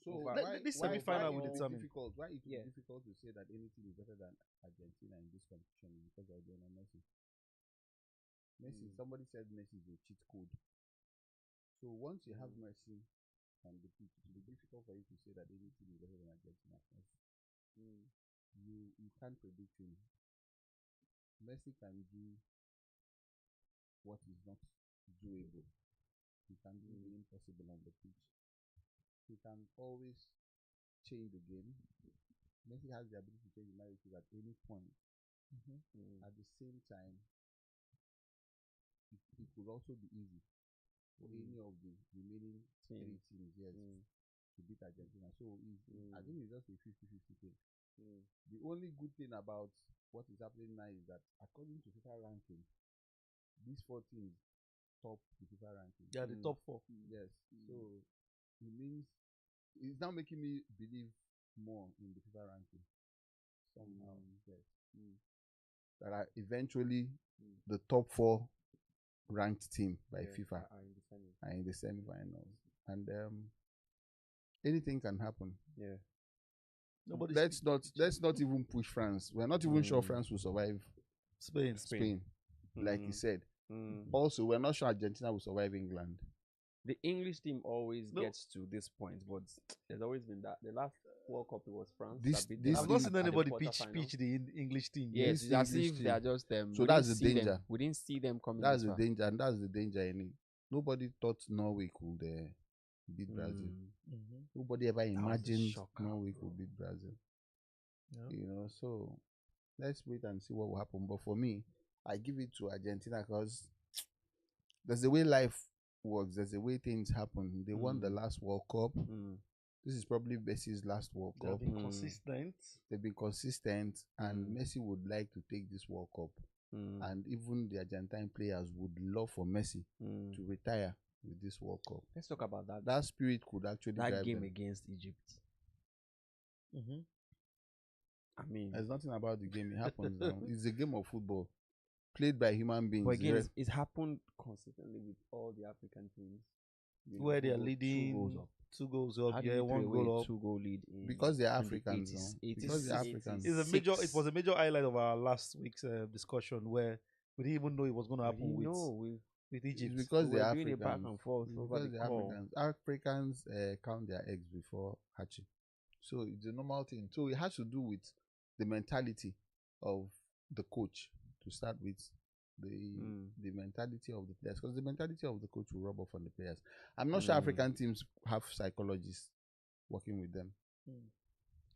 So this semi-final will determine. Why it will be difficult to say that anything is better than Argentina in this competition because of Lionel Messi. Somebody said Messi is a cheat code. So once you have Messi on the pitch, it will be difficult for you to say that anything is better than Argentina. You can't predict him. Messi can do what is not doable. He can do the impossible on the pitch. He can always change the game. Messi has the ability to change the narrative at any point. At the same time, it could also be easy for any of the remaining three teams to beat Argentina. So I think it's just a 50-50 thing. The only good thing about what is happening now is that according to FIFA ranking, these 4 teams top the FIFA ranking. Yeah, the top 4. Yes. So it means it's now making me believe more in the FIFA ranking. Somehow, yes. That eventually the top 4 ranked team by FIFA are in the semi-finals, and anything can happen. Yeah. Let's not even push France. We're not even sure France will survive Spain. Like you said. Also, we're not sure Argentina will survive England. The English team always gets to this point, but there's always been that. The last World Cup, it was France. I've not seen anybody pitch the English team. Yes, it's as if they are just so that's the danger. We didn't see them coming. That's the danger, and that's the danger in it. Nobody thought Norway could beat Brazil. Nobody ever imagined Norway could beat Brazil. Yeah. So let's wait and see what will happen. But for me, I give it to Argentina because there's the way life works. There's the way things happen. They won the last World Cup. This is probably Messi's last World Cup. They've been consistent. They've been consistent, and Messi would like to take this World Cup. And even the Argentine players would love for Messi to retire with this World Cup. Let's talk about that. That spirit could actually that game them. Against Egypt. I mean, there's nothing about the game. It happens now. It's a game of football played by human beings. But again, it's happened consistently with all the African teams. Where they are leading 2 goals up, 1 goal up, 2-goal lead. Because they're Africans. Because they're Africans. It was a major highlight of our last week's discussion where we didn't even know it was going to happen with Egypt. It's because they're Africans. Back and forth because they're Africans. Africans count their eggs before hatching. So it's a normal thing. So it has to do with the mentality of the coach to start with. The mentality of the players, because the mentality of the coach will rub off on the players. I'm not sure African teams have psychologists working with them.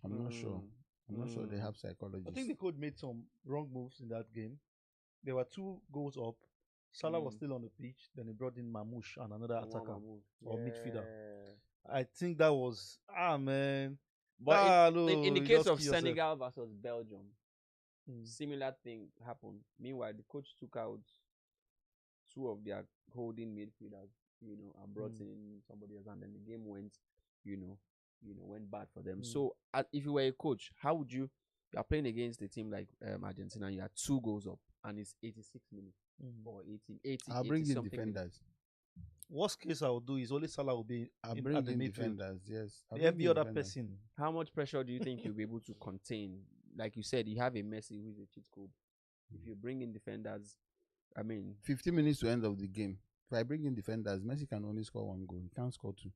I'm not sure. I'm not sure they have psychologists. I think the coach made some wrong moves in that game. There were 2 goals up. Salah was still on the pitch. Then he brought in Mamouche and another attacker or midfielder. I think that was man. But in the case of Senegal versus Belgium, similar thing happened. Meanwhile, the coach took out 2 of their holding midfielders, and brought in somebody else, and then the game went, went bad for them. So, if you were a coach, how would you are playing against a team like Argentina? You are 2 goals up, and it's 86 minutes or 80. I'll bring in defenders. Worst case I will do is only Salah will be in defenders. Yes, every other person. How much pressure do you think you'll be able to contain? Like you said, you have a Messi who is a cheat code. If you bring in defenders, 15 minutes to end of the game. If I bring in defenders, Messi can only score 1 goal. He can't score 2.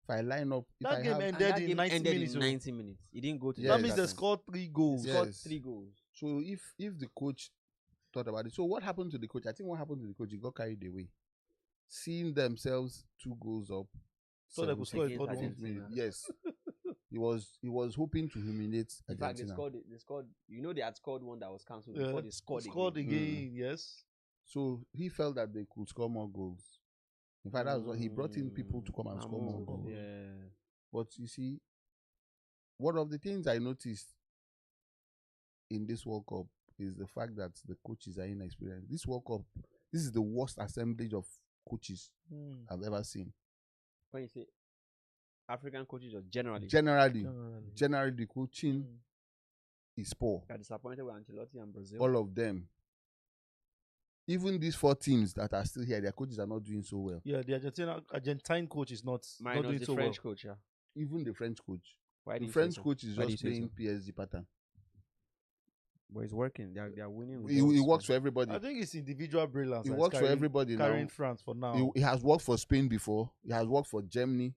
If I line up, that game ended in 90 minutes. He didn't go to. That means they scored 3 goals. Yes. Scored 3 goals. So if the coach thought about it, so what happened to the coach? I think what happened to the coach, he got carried away, seeing themselves 2 goals up. So they could score a 1 minute. Yes. He was hoping to humiliate Argentina. In fact, they scored. They had scored one that was cancelled before they scored again. Yes. So he felt that they could score more goals. In fact, that's what he brought in people to come and score more goals. Yeah. But you see, one of the things I noticed in this World Cup is the fact that the coaches are inexperienced. This World Cup, this is the worst assemblage of coaches I've ever seen. When you say African coaches, or generally, the coaching is poor. You're disappointed with Ancelotti and Brazil. All of them. even these 4 teams that are still here, their coaches are not doing so well. Yeah, the Argentine coach is not doing the so French well. coach, yeah. Even the French coach. Why do The you French say so? coach is Why do just you say playing so? PSG pattern. But it's working. They are winning. It works for everybody. I think it's individual brilliance. It works for everybody now. Carrying France for now. It has worked for Spain before. It has worked for Germany.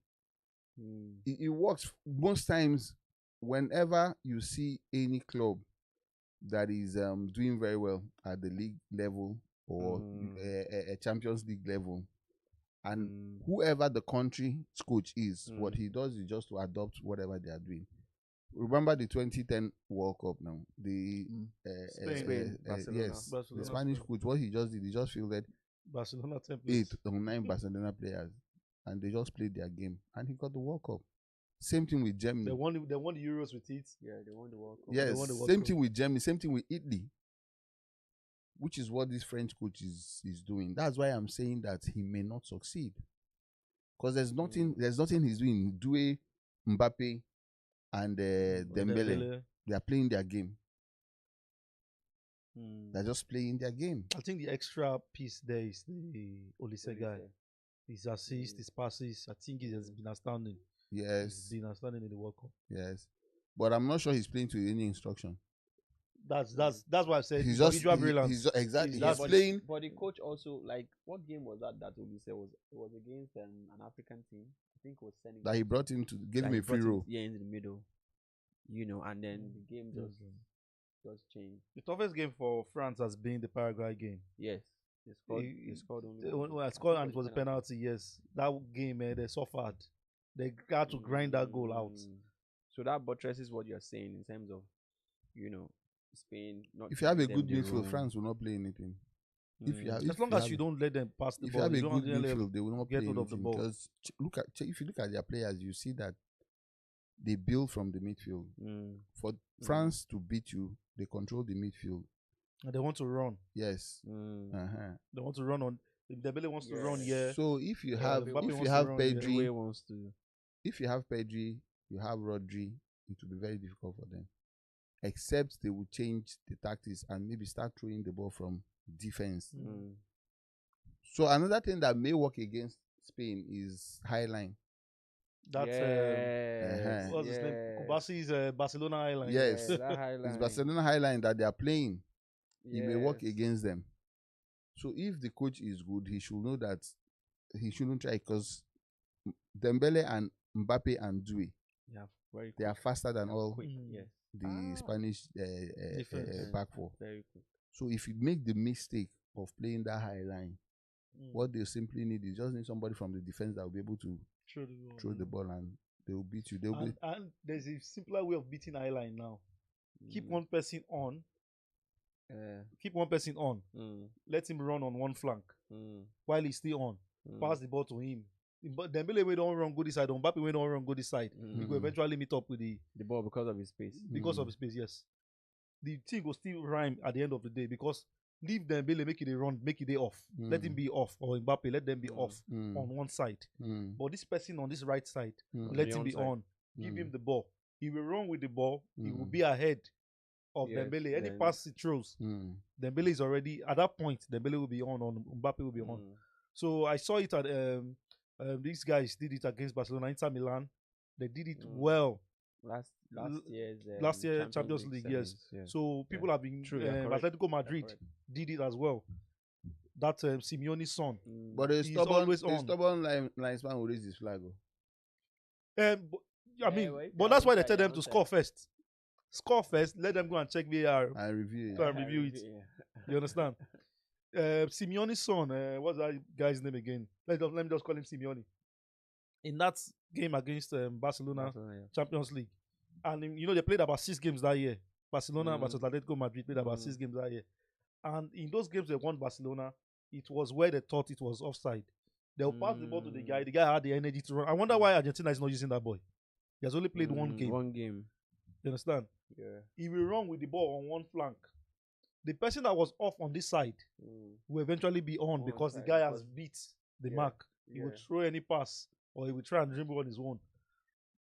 It works most times. Whenever you see any club that is doing very well at the league level or a Champions League level, and whoever the country's coach is, what he does is just to adopt whatever they are doing. Remember the 2010 World Cup now? The Spain, Barcelona. Yes, Barcelona, the Spanish coach. What he just did, he just fielded Barcelona 8 or 9 Barcelona players, and they just played their game, and he got the World Cup. Same thing with Germany. They won the Euros with it. Yeah, they won the World Cup. Yes, same thing with Germany. Same thing with Italy, which is what this French coach is doing. That's why I'm saying that he may not succeed, because there's nothing he's doing. Doué, Mbappe, and Dembele, they are playing their game. They're just playing their game. I think the extra piece there is the Olise guy. His assists, his passes. I think he has been astounding. Yes, he's been astounding in the World Cup. Yes, but I'm not sure he's playing to any instruction. That's why I said he's individual brilliance. Exactly. He's playing. But the coach also, like, what game was that Olise was? It was against an African team. I think it was Senegal. That he brought him to give him a free role. Yeah, in the middle. And then the game just changed. The toughest game for France has been the Paraguay game. Yes. They scored only. Well, I scored and it was a penalty, yes. That game, they suffered. They got to grind that goal out. So that buttresses what you're saying in terms of, Spain. Not if you have a good midfield, France will not play anything. As long as you don't let them pass the ball, if you have a good midfield, they will not play anything. Because if you look at their players, you see that they build from the midfield. For France to beat you, they control the midfield. And they want to run. Yes. They want to run on. If Dembele wants to run, So if you have Pedri, if you have Pedri, you have Rodri, it will be very difficult for them. Except they will change the tactics and maybe start throwing the ball from defense. So another thing that may work against Spain is high line. That's what's his name? Kubasi's Barcelona high line. Yes, it's Barcelona high line that they are playing. It may work against them. So if the coach is good, he should know that he shouldn't try, because Dembele and Mbappe and Doué, they are faster than all the Spanish back four. Very quick. So if you make the mistake of playing that high line, what they simply need is just need somebody from the defense that will be able to throw the ball, and they will beat you. And there's a simpler way of beating high line now. Keep one person on. Let him run on one flank while he's still on. Pass the ball to him. But Dembele way don't run good this side. Mbappe way don't run good this side. He will eventually meet up with the ball because of his space. Because of his space, yes. The thing will still rhyme at the end of the day, because leave Dembele, make it a run, make it a off. Let him be off, or Mbappe, let them be off on one side. But this person on this right side, let him be on. Give him the ball. He will run with the ball. He will be ahead of Dembele. Any pass he throws, Dembele is already at that point. Dembele will be on Mbappe will be on. So I saw it at these guys did it against Barcelona, Inter Milan. They did it well. Last year Champions League, yes. So people have been Atletico Madrid did it as well. That Simeone's son, but a stubborn linesman will raise his flag. But that's why they tell them to score first. Score first, let them go and check VAR and review it. You understand? Simeone's son, what's that guy's name again? Let me just call him Simeone. In that game against Barcelona, Champions League, and they played about 6 games that year. Barcelona versus Atletico Madrid played about 6 games that year, and in those games they won Barcelona. It was where they thought it was offside. They'll pass the ball to the guy. The guy had the energy to run. I wonder why Argentina is not using that boy. He has only played one game. You understand? Yeah. He will run with the ball on one flank. The person that was off on this side will eventually be on because the guy has beat the mark. He will throw any pass, or he will try and dribble on his own.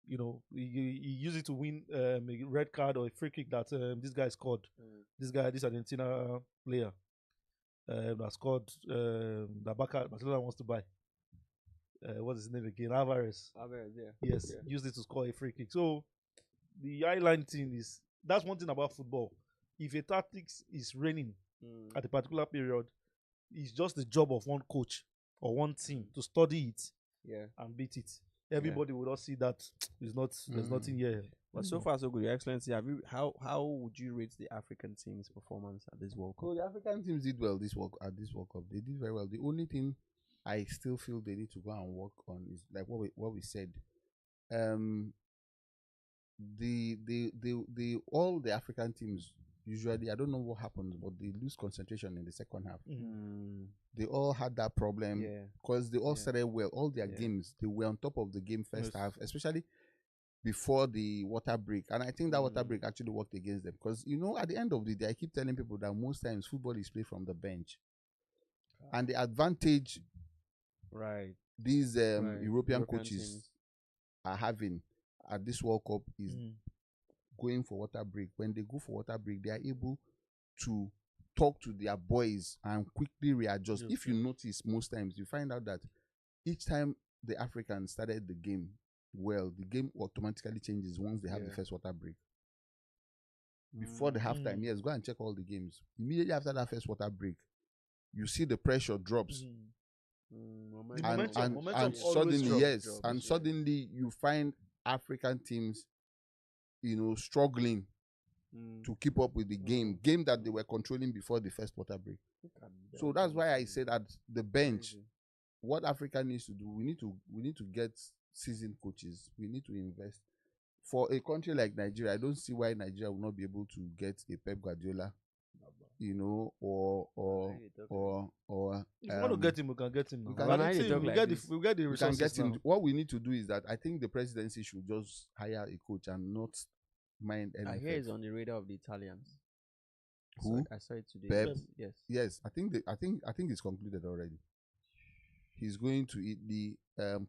He used it to win a red card or a free kick that this guy scored. This Argentina player. that scored that Barcelona wants to buy. What's his name again? Alvarez. Yeah. Yes, used it to score a free kick. So the highline thing is that's one thing about football. If a tactics is reigning at a particular period, it's just the job of one coach or one team to study it and beat it. Everybody will not see that there's nothing here. But so far so good, Your Excellency. How would you rate the African team's performance at this World Cup? So the African teams did well at this World Cup. They did very well. The only thing I still feel they need to go and work on is like what we said. All the African teams usually, I don't know what happens, but they lose concentration in the second half. They all had that problem because they all started well. All their games, they were on top of the game first half, especially before the water break. And I think that water break actually worked against them because, at the end of the day, I keep telling people that most times football is played from the bench. And the advantage these European coaches teams are having at this World Cup is going for water break. When they go for water break, they are able to talk to their boys and quickly readjust. If you notice, most times you find out that each time the Africans started the game well, the game automatically changes once they have the first water break. Before the halftime, go and check all the games. Immediately after that first water break, you see the pressure drops. And suddenly, suddenly you find African teams, struggling to keep up with the game that they were controlling before the first water break. So that's why I said at the bench, what Africa needs to do, we need to get seasoned coaches. We need to invest. For a country like Nigeria, I don't see why Nigeria will not be able to get a Pep Guardiola, or if you want to get him, we can get him. We get the resources now. What we need to do is that I think the presidency should just hire a coach and not mind anything. I hear he's on the radar of the Italians. Who? I saw it today. Pep? Yes. Yes, I think it's concluded already. He's going to Italy.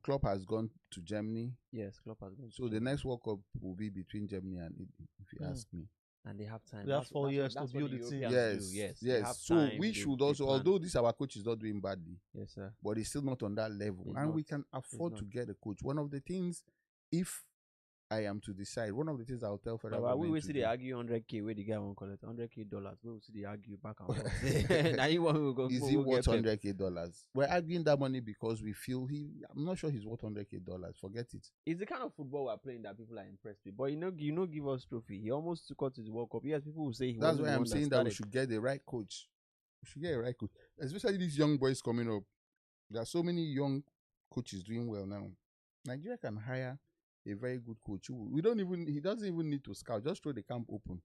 Klopp has gone to Germany. Yes, Klopp has gone. So the next World Cup will be between Germany and Italy, if you ask me. And they have time. They have 4 years to build the team. Yes. So we should also, although this our coach is not doing badly, yes, sir, but he's still not on that level, we can afford to get a coach. One of the things, if I am to decide, one of the things I'll tell federal government. We will see they argue $100K where the guy won't collect $100K. We will see they argue back and forth. Now you want to go? Is he worth $100K? We're arguing that money because we feel I'm not sure he's worth $100K. Forget it. It's the kind of football we're playing that people are impressed with. But give us trophy. He almost took us to the World Cup. Yes, people will say that's why I'm saying that we should get the right coach. We should get a right coach, especially these young boys coming up. There are so many young coaches doing well now. Nigeria can hire a very good coach. He doesn't even need to scout. Just throw the camp open.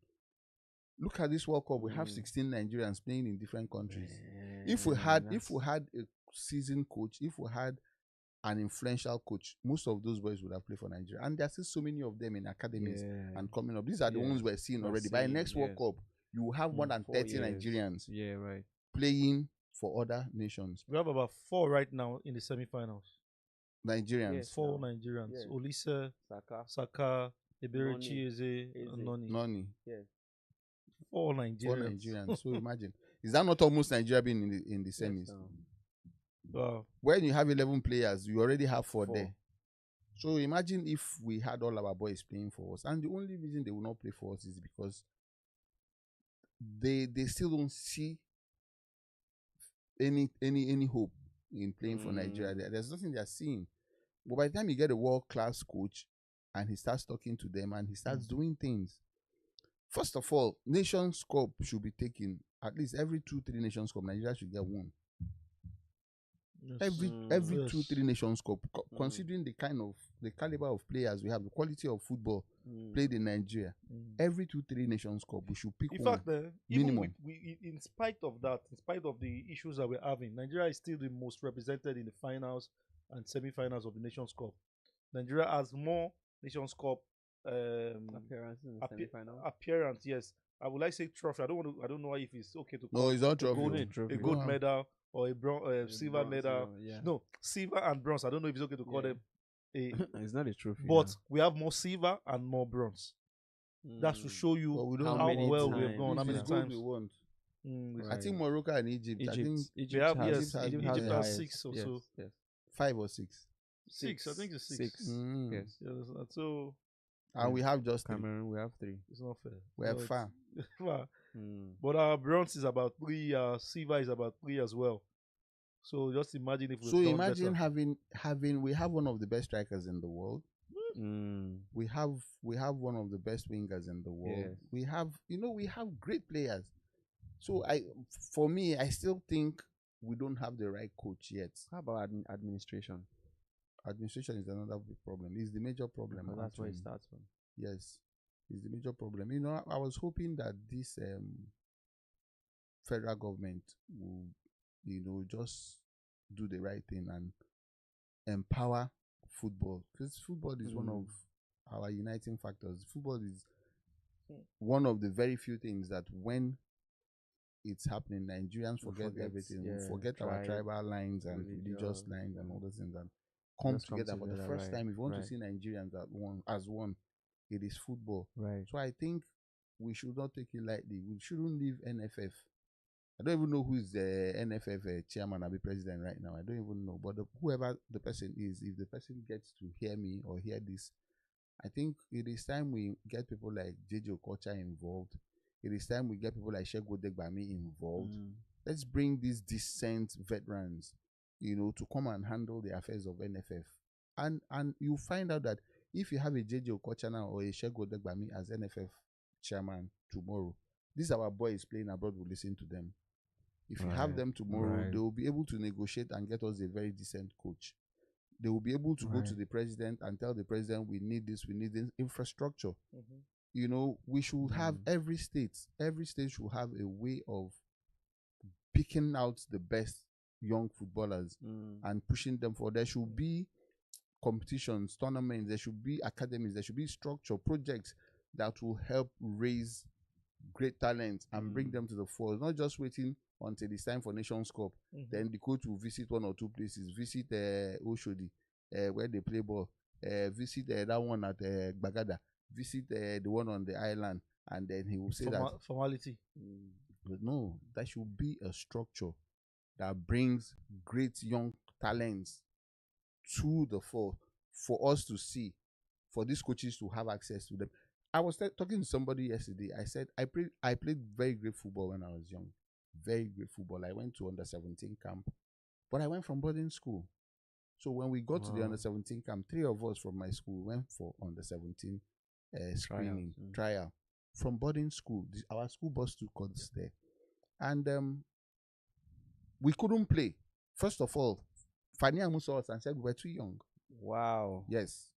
Look at this World Cup. We have 16 Nigerians playing in different countries. If we had a seasoned coach, if we had an influential coach, most of those boys would have played for Nigeria. And there's still so many of them in academies and coming up. These are the ones we're seeing already. By next World Cup, you will have more than 30 Nigerians playing for other nations. We have about 4 right now in the semi-finals. Nigerians. 4 Nigerians. Olise, Saka, Eberechi Eze, Noni. Yes. 4 Nigerians. 4 Nigerians. So imagine. Is that not almost Nigeria being in the semis? Wow. When you have 11 players, you already have 4 there. So imagine if we had all our boys playing for us. And the only reason they will not play for us is because they still don't see any hope in playing for Nigeria. There's nothing they're seeing. But by the time you get a world-class coach and he starts talking to them and he starts doing things, first of all, Nations Cup should be taken at least every 2-3 Nations Cup. Nigeria should get one. Every 2-3 Nations Cup, considering the caliber of players we have, the quality of football played in Nigeria, every 2-3 Nations Cup we should pick one. In fact, minimum. In spite of that, in spite of the issues that we're having, Nigeria is still the most represented in the finals and semi-finals of the Nations Cup. Nigeria has more Nations Cup appearance in the semi-final. Appearance, yes. I would like to say trophy. I don't know if it's okay to call no, it's not trophy. A gold medal or a silver medal. No, silver and bronze. I don't know if it's okay to call them. It's not a trophy. But we have more silver and more bronze. That's to show you how well we've gone. How many times we want. I think Morocco and Egypt. I think Egypt has 6 or so. Yes. 5 or 6. 6. I think it's 6. Yes. So. And we have just Cameroon. We have 3. It's not fair. We have far. But our bronze is about 3. Silver is about 3 as well. So just imagine if we. So imagine having we have one of the best strikers in the world. We have one of the best wingers in the world. Yes. We have great players. So for me, I still think we don't have the right coach yet. How about administration? Administration is another big problem. It's the major problem. Because that's where it starts from. Yes, it's the major problem. I was hoping that this federal government will, just do the right thing and empower football, because football is one of our uniting factors. Football is one of the very few things that when it's happening, Nigerians forget everything. We forget our tribal lines and religious lines and all those things and come together for the first time. If you want to see Nigerians as one, it is football. Right. So I think we should not take it lightly. We shouldn't leave NFF. I don't even know who is the NFF chairman or the president right now. I don't even know. But whoever the person is, if the person gets to hear me or hear this, I think it is time we get people like JJ Okocha involved. It is time we get people like Shegun Odegbami involved. Let's bring these decent veterans, to come and handle the affairs of NFF. And you find out that if you have a JJ Okocha now or a Shegun Odegbami as NFF chairman tomorrow, these our boys playing abroad will listen to them. If you have them tomorrow, they will be able to negotiate and get us a very decent coach. They will be able to go to the president and tell the president, we need this infrastructure. We should have every state should have a way of picking out the best young footballers and pushing them forward. There should be competitions, tournaments, there should be academies, there should be structure, projects that will help raise great talent and bring them to the fore. Not just waiting until it's time for Nations Cup. Then the coach will visit one or two places, visit Oshodi, where they play ball, visit that one at Bagada, visit the one on the island, and then he will say formality. But no, that should be a structure that brings great young talents to the fore for us to see, for these coaches to have access to them. I was talking to somebody yesterday. I said, I played very great football when I was young. Very great football. I went to under-17 camp, but I went from boarding school. So when we got to the under-17 camp, 3 of us from my school went for under-17 screening, trial. From boarding school. Our school bus took us there. And we couldn't play. First of all, Fanny Amu saw us and said we were too young. Wow. Yes.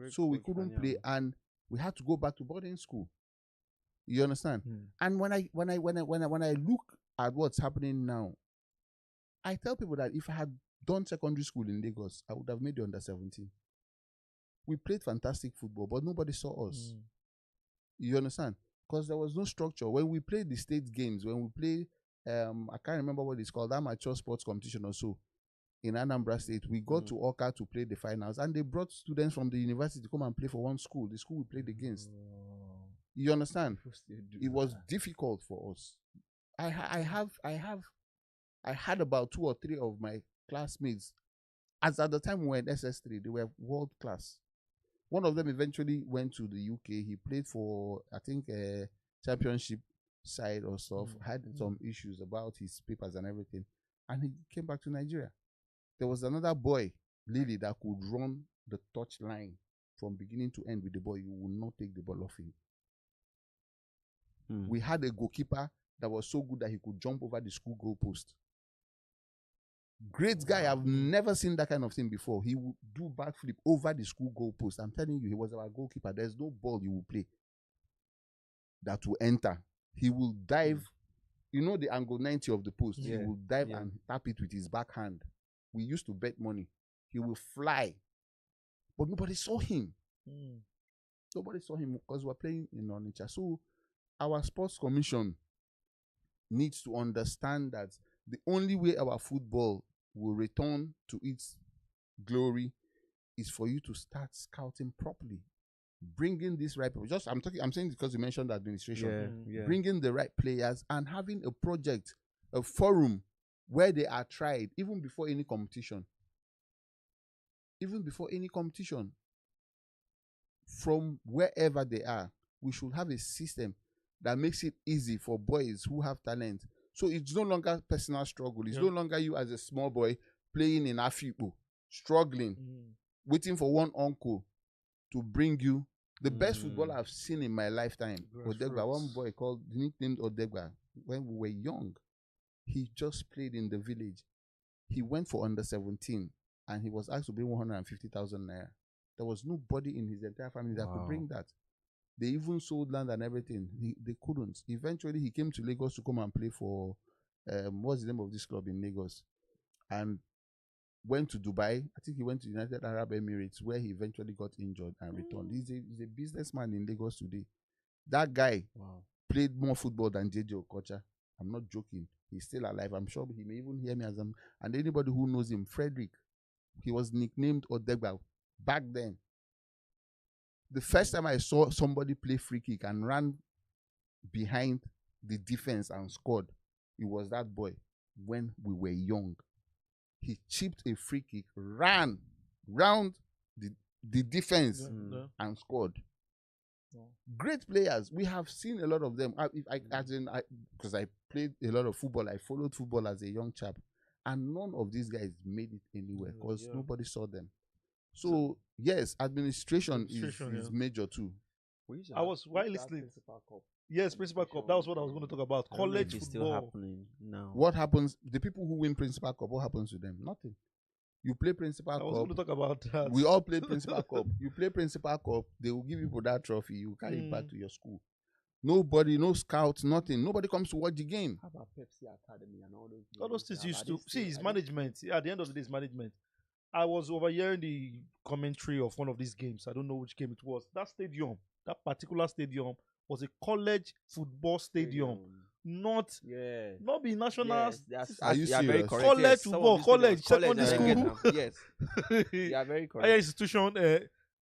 So we couldn't play, and we had to go back to boarding school. You understand? And when I look at what's happening now, I tell people that if I had done secondary school in Lagos, I would have made the under-17. We played fantastic football, but nobody saw us. You understand? Because there was no structure. When we played the state games, when we played, I can't remember what it's called, amateur sports competition or so, in Anambra State, we got to Oka to play the finals, and they brought students from the university to come and play for one school, the school we played against. You understand? It was difficult for us. I had about 2 or 3 of my classmates, as at the time we were in SS3, they were world class. One of them eventually went to the UK. He played for, I think, a championship side or stuff, had some issues about his papers and everything, and he came back to Nigeria. There was another boy, Lily, that could run the touch line from beginning to end with the ball. You will not take the ball off him. We had a goalkeeper that was so good that he could jump over the school goal post. Great guy. I've never seen that kind of thing before. He would do backflip over the school goal post. I'm telling you, he was our goalkeeper. There's no ball you will play that will enter. He will dive, the angle 90 of the post. He will dive and tap it with his backhand. We used to bet money. He will fly. But nobody saw him. Nobody saw him because we're playing in Onitsha. So our sports commission needs to understand that the only way our football will return to its glory is for you to start scouting properly. bringing these right people. I'm saying because you mentioned administration. Yeah. Bringing the right players and having a project, a forum where they are tried even before any competition. Even before any competition. From wherever they are, we should have a system that makes it easy for boys who have talent. So it's no longer personal struggle. It's no longer you as a small boy playing in Afipo, struggling, waiting for one uncle to bring you. The best footballer I've seen in my lifetime, Odegba, one boy nicknamed Odegba, when we were young, he just played in the village. He went for under 17 and he was asked to bring 150,000 naira. There was nobody in his entire family that could bring that. They even sold land and everything. They couldn't. Eventually, he came to Lagos to come and play for, what's the name of this club in Lagos? And went to Dubai. I think he went to United Arab Emirates, where he eventually got injured and returned. He's a businessman in Lagos today. That guy played more football than JJ Okocha. I'm not joking. He's still alive. I'm sure he may even hear me as and anybody who knows him, Frederick, he was nicknamed Odegba back then. The first time I saw somebody play free kick and ran behind the defense and scored, it was that boy when we were young. He chipped a free kick, ran round the defense and scored. Great players. We have seen a lot of them. Because I played a lot of football, I followed football as a young chap, and none of these guys made it anywhere because nobody saw them. So yes, administration is major too. I was listening. Yes, Principal Cup. That was what I was going to talk about. College football. Still happening now. What happens? The people who win Principal Cup, what happens to them? Nothing. You play Principal Cup. I was going to talk about that. We all play Principal Cup. You play Principal Cup, they will give you that trophy. You carry it back to your school. Nobody, no scouts, nothing. Nobody comes to watch the game. How about Pepsi Academy and all those? All those things used to see. It's management. At the end of the day, it's management. I was overhearing the commentary of one of these games. I don't know which game it was. That stadium, that particular stadium, was a college football stadium. Not be national. Yes, are you serious? College football, college, secondary school. Yes, you are very correct. Higher institution,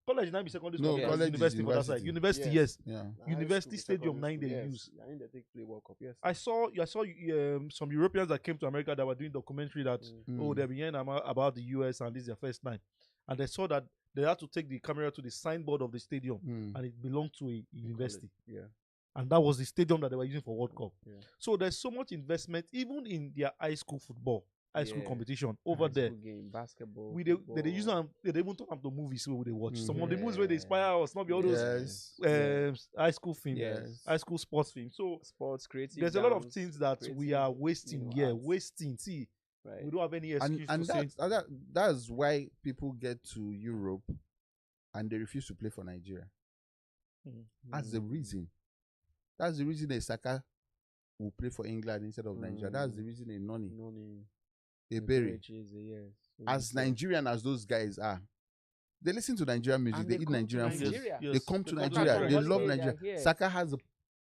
college now be secondary school. No, college university for that side. University, yes. Yeah. University stadium 9 they use. I think they take play World Cup. Yes. I saw some Europeans that came to America that were doing documentary that they're hearing about the US and this is their first time, and they saw that they had to take the camera to the signboard of the stadium and it belonged to a university. Yeah. And that was the stadium that they were using for World Cup. Yeah. So there's so much investment, even in their high school football, high school competition over there. Game, basketball. They use them. They even turn up the movies where they watch. Some of the movies where they inspire us, not be all those high school films, high school sports films. So sports creative. There's a lot of things that we are wasting. Wasting. See, we don't have any excuse and that's why people get to Europe and they refuse to play for Nigeria. That's the reason. That's the reason a Saka will play for England instead of Nigeria. That's the reason a Noni, a Berry. As Nigerian as those guys are, they listen to Nigerian music, they eat Nigerian food. Yes. They come to Nigeria, they love Nigeria. Saka has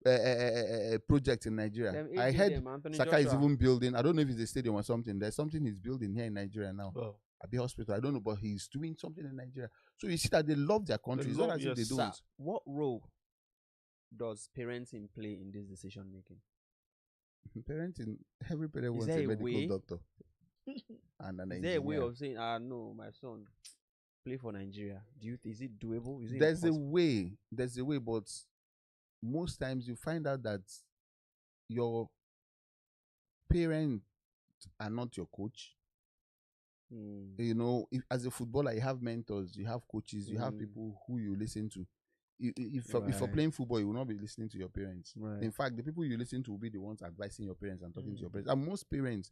a project in Nigeria. I heard Saka is even building, I don't know if it's a stadium or something. There's something he's building here in Nigeria now. At the hospital, I don't know, but he's doing something in Nigeria. So you see that they love their country. It's not as if they don't. What role does parenting play in this decision making? Parenting, every parent wants a medical doctor. And an engineer. Is there a way of saying, no, my son, play for Nigeria? Is it doable? There's a way, but most times you find out that your parents are not your coach. You know, as a footballer, you have mentors, you have coaches, you have people who you listen to. If you're playing football, you will not be listening to your parents. In fact, the people you listen to will be the ones advising your parents and talking to your parents. And most parents,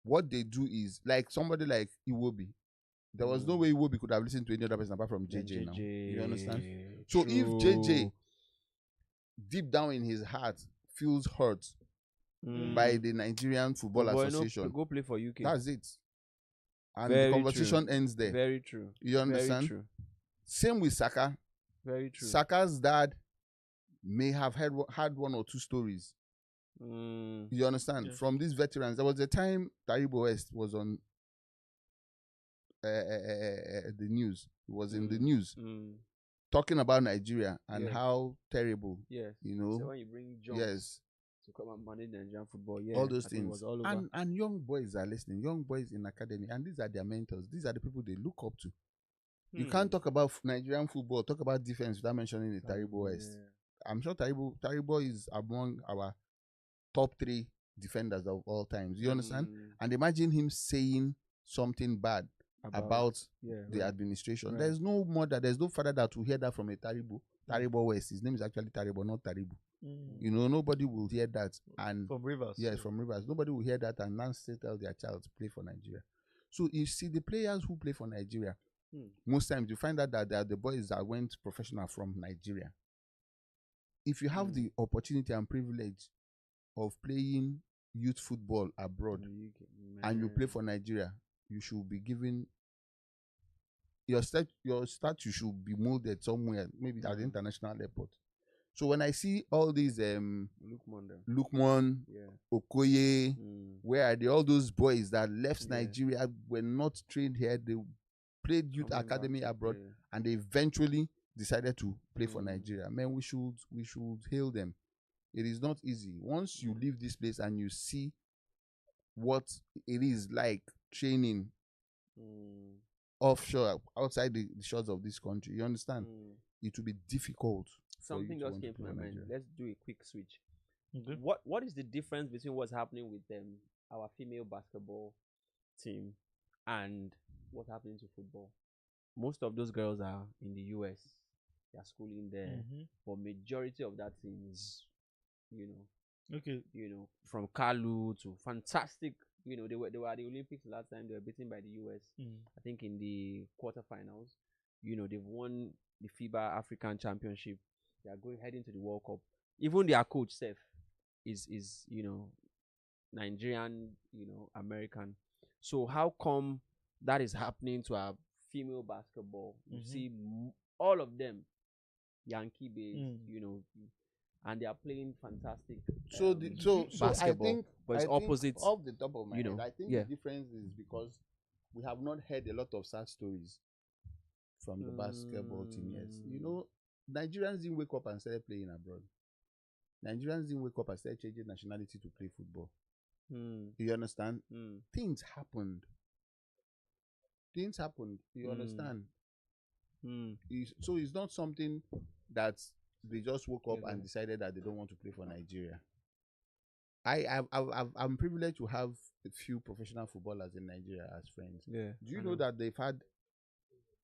what they do is, like somebody like Iwobi, there was no way Iwobi could have listened to any other person apart from JJ now. You understand? So if JJ, deep down in his heart, feels hurt by the Nigerian Football Association, go play for UK. That's it. And the conversation ends there. Very true. You understand? Very true. Same with Saka. Very true. Saka's dad may have had one or two stories. You understand? Yes. From these veterans. There was a time Taribo West was on the news. He was in the news talking about Nigeria and how terrible. Yes. You know. So when you bring Jones. Yes. To come and manage Nigerian football, all those things. Was all over. And young boys are listening. Young boys in academy, and these are their mentors. These are the people they look up to. You can't talk about Nigerian football, talk about defense without mentioning the Taribo West. Yeah. I'm sure Taribo is among our top 3 defenders of all times. You understand? And imagine him saying something bad about the administration. Right. There's no mother, there's no father that will hear that from a Taribo West. His name is actually Taribo, not Taribo. You know, nobody will hear that. And from Rivers. Yes, from Rivers. Nobody will hear that and now still tell their child to play for Nigeria. So you see the players who play for Nigeria, most times you find out that they are the boys that went professional from Nigeria. If you have the opportunity and privilege of playing youth football abroad and you play for Nigeria, you should be given your statue should be molded somewhere, maybe at the international airport. So when I see all these Lukman, Okoye, where are they? All those boys that left Nigeria, were not trained here, they played youth academy abroad, and they eventually decided to play for Nigeria. Man, we should hail them. It is not easy. Once you leave this place and you see what it is like training offshore, outside the shores of this country, you understand? It will be difficult. Something just came to my mind. Let's do a quick switch. What is the difference between what's happening with our female basketball team and what's happening to football? Most of those girls are in the US. They are schooling there. But majority of that team is, from Kalu to fantastic. They were at the Olympics last time. They were beaten by the US. I think in the quarterfinals. They've won the FIBA African Championship. They are heading to the World Cup. Even their coach, Seth, is Nigerian, American. So how come that is happening to our female basketball? You see all of them Yankee based, and they are playing fantastic. So I think, but it's opposite. Off the top of my head, I think the difference is because we have not heard a lot of sad stories from the basketball team yet. Nigerians didn't wake up and started playing abroad. Nigerians didn't wake up and started changing nationality to play football. You understand? Things happened. You understand? So it's not something that they just woke up and decided that they don't want to play for Nigeria. I'm privileged to have a few professional footballers in Nigeria as friends. Yeah. Do you know that they've had